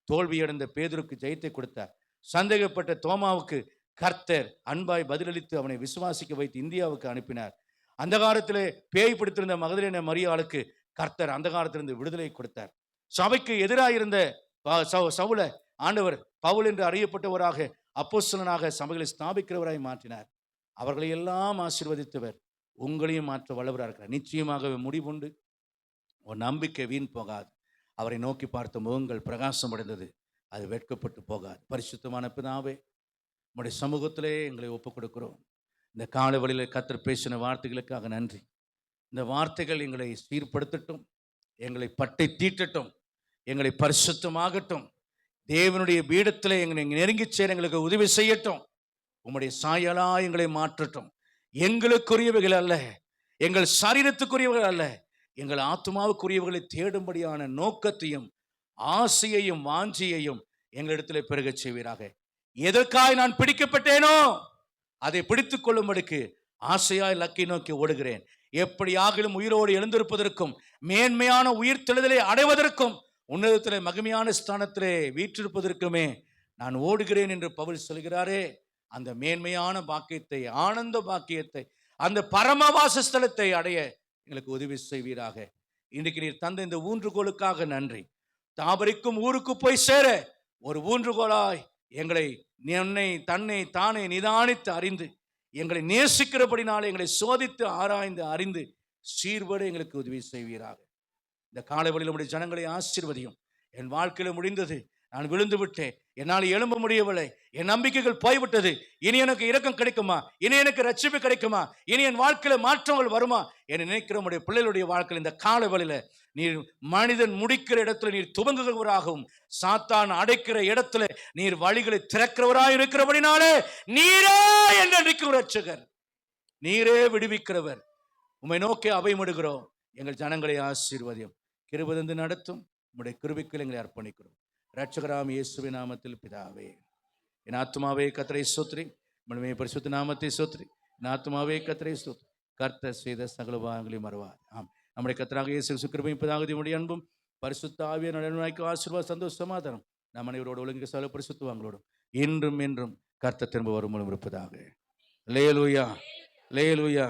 A: தோல்வியடைந்த பேதுருக்கு ஜெயத்தை கொடுத்தார். சந்தேகப்பட்ட தோமாவுக்கு கர்த்தர் அன்பாய் பதிலளித்து அவனை விசுவாசிக்க வைத்து இந்தியாவுக்கு அனுப்பினார். அந்த காலத்திலே பேய் பிடித்திருந்த மகதலேன மரியாளுக்கு கர்த்தர் அந்த காலத்திலிருந்து விடுதலை கொடுத்தார். சபைக்கு எதிராக இருந்த சவுல ஆண்டவர் பவுல் என்று அறியப்பட்டவராக, அப்போஸ்தலனாக சபைகளை ஸ்தாபிக்கிறவராய் மாற்றினார். அவர்களை எல்லாம் ஆசீர்வதித்தவர் உங்களையும் மாற்ற வல்லவராக இருக்கிறார். நிச்சயமாகவே முடிவுண்டு. ஒரு நம்பிக்கை வீண் போகாது. அவரை நோக்கி பார்த்த முகங்கள் பிரகாசம் அடைந்தது. அது வெட்கப்பட்டு போகாது. பரிசுத்தமான பிதாவே, உம்முடைய சமூகத்திலே எங்களை ஒப்புக் கொடுக்கிறோம். இந்த காலை வழியில் கர்த்தர் பேசின வார்த்தைகளுக்காக நன்றி. இந்த வார்த்தைகள் எங்களை சீர்படுத்தட்டும், எங்களை பட்டை தீட்டட்டும், எங்களை பரிசுத்தமாகட்டும். தேவனுடைய பீடத்தில் எங்களை நெருங்கி சேர எங்களுக்கு உதவி செய்யட்டும். உம்முடைய சாயலா எங்களை மாற்றட்டும். எங்களுக்குரியவைகள் அல்ல, எங்கள் சரீரத்துக்குரியவர்கள் அல்ல, எங்கள் ஆத்மாவுக்குரியவர்களை தேடும்படியான நோக்கத்தையும் ஆசையையும் வாஞ்சியையும் எங்களிடத்தில் பெருகச் செய்வீராக. எதற்காய் நான் பிடிக்கப்பட்டேனோ அதை பிடித்துக் கொள்ளும்படிக்கு ஆசையாய் லக்கை நோக்கி ஓடுகிறேன். எப்படியாகிலும் உயிரோடு எழுந்திருப்பதற்கும் மேன்மையான உயிர் தெளிதலை அடைவதற்கும் உன்னதத்திலே மகிமையான ஸ்தானத்திலே வீற்றிருப்பதற்குமே நான் ஓடுகிறேன் என்று பவுல் சொல்கிறாரே. அந்த மேன்மையான பாக்கியத்தை, ஆனந்த பாக்கியத்தை, அந்த பரமவாசஸ்தலத்தை அடைய எங்களுக்கு உதவி செய்வீராக. இன்றைக்கு நீர் தந்த இந்த ஊன்றுகோலுக்காக நன்றி. தாபரிக்கும் ஊருக்கு போய் சேர ஒரு ஊன்றுகோலாய் எங்களை தன்னை தானே நிதானித்து அறிந்து எங்களை நேசிக்கிறபடினாலே எங்களை சோதித்து ஆராய்ந்து அறிந்து சீர்பட எங்களுக்கு உதவி செய்வீராக. இந்த காலை வழியில் நம்முடைய ஜனங்களை ஆசீர்வதியும். என் வாழ்க்கையில் முடிந்தது, நான் விழுந்து விட்டேன், என்னால் எழும்ப முடியவில்லை, என் நம்பிக்கைகள் போய்விட்டது, இனி எனக்கு இரக்கம் கிடைக்குமா, இனி எனக்கு ரட்சிப்பு கிடைக்குமா, இனி என் வாழ்க்கையில மாற்றங்கள் வருமா என்று நினைக்கிற நம்முடைய பிள்ளைகளுடைய வாழ்க்கையில் இந்த காலை வழியில நீர் மனிதன் முடிக்கிற இடத்துல நீர் துவங்குகிறவராகவும் சாத்தான் அடைக்கிற இடத்துல நீர் வழிகளை திறக்கிறவராக இருக்கிறபடினாலே நீரே என்றைக்கும் ரட்சகர், நீரே விடுவிக்கிறவர். உம்மை நோக்கி அபயமிடுகிறோம். எங்கள் ஜனங்களை ஆசீர்வதியும், கிருபை தந்து நடத்தும். உம்முடைய கிருபைக்கு எங்களை அர்ப்பணிக்கிறோம். ரட்சகராம் இயேசுவின் நாமத்தில் பிதாவே. என் ஆத்துமாவே கர்த்தரை ஸ்தோத்திரி, மனமே பரிசுத்த நாமத்தை ஸ்தோத்திரி. என் ஆத்துமாவே கர்த்தரை ஸ்தோத்திரி, கர்த்தர் செய்த சகல உபகாரங்களையும் மறவார். ஆம், நம்முடைய கர்த்தராகிய இயேசு கிருபையும் பிதாவுடைய அன்பும் பரிசுத்த ஆவியான நல்வாழ்வுக்கு ஆசீர்வாத சந்தோஷ சமாதானம் நம் அனைவரோடு ஒழுங்கு சகல பரிசுத்தவான்களோடும் என்றும் என்றும் கர்த்தர் திரும்ப வரும்போது இருப்பதாக. அல்லேலூயா, அல்லேலூயா.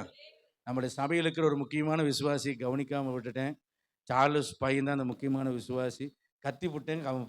A: நம்முடைய சபையில் இருக்கிற ஒரு முக்கியமான விசுவாசி கவனிக்காமல் விட்டுட்டேன். சார்லஸ் பையன் தான் அந்த முக்கியமான விசுவாசி. கத்தி விட்டேன். அவன்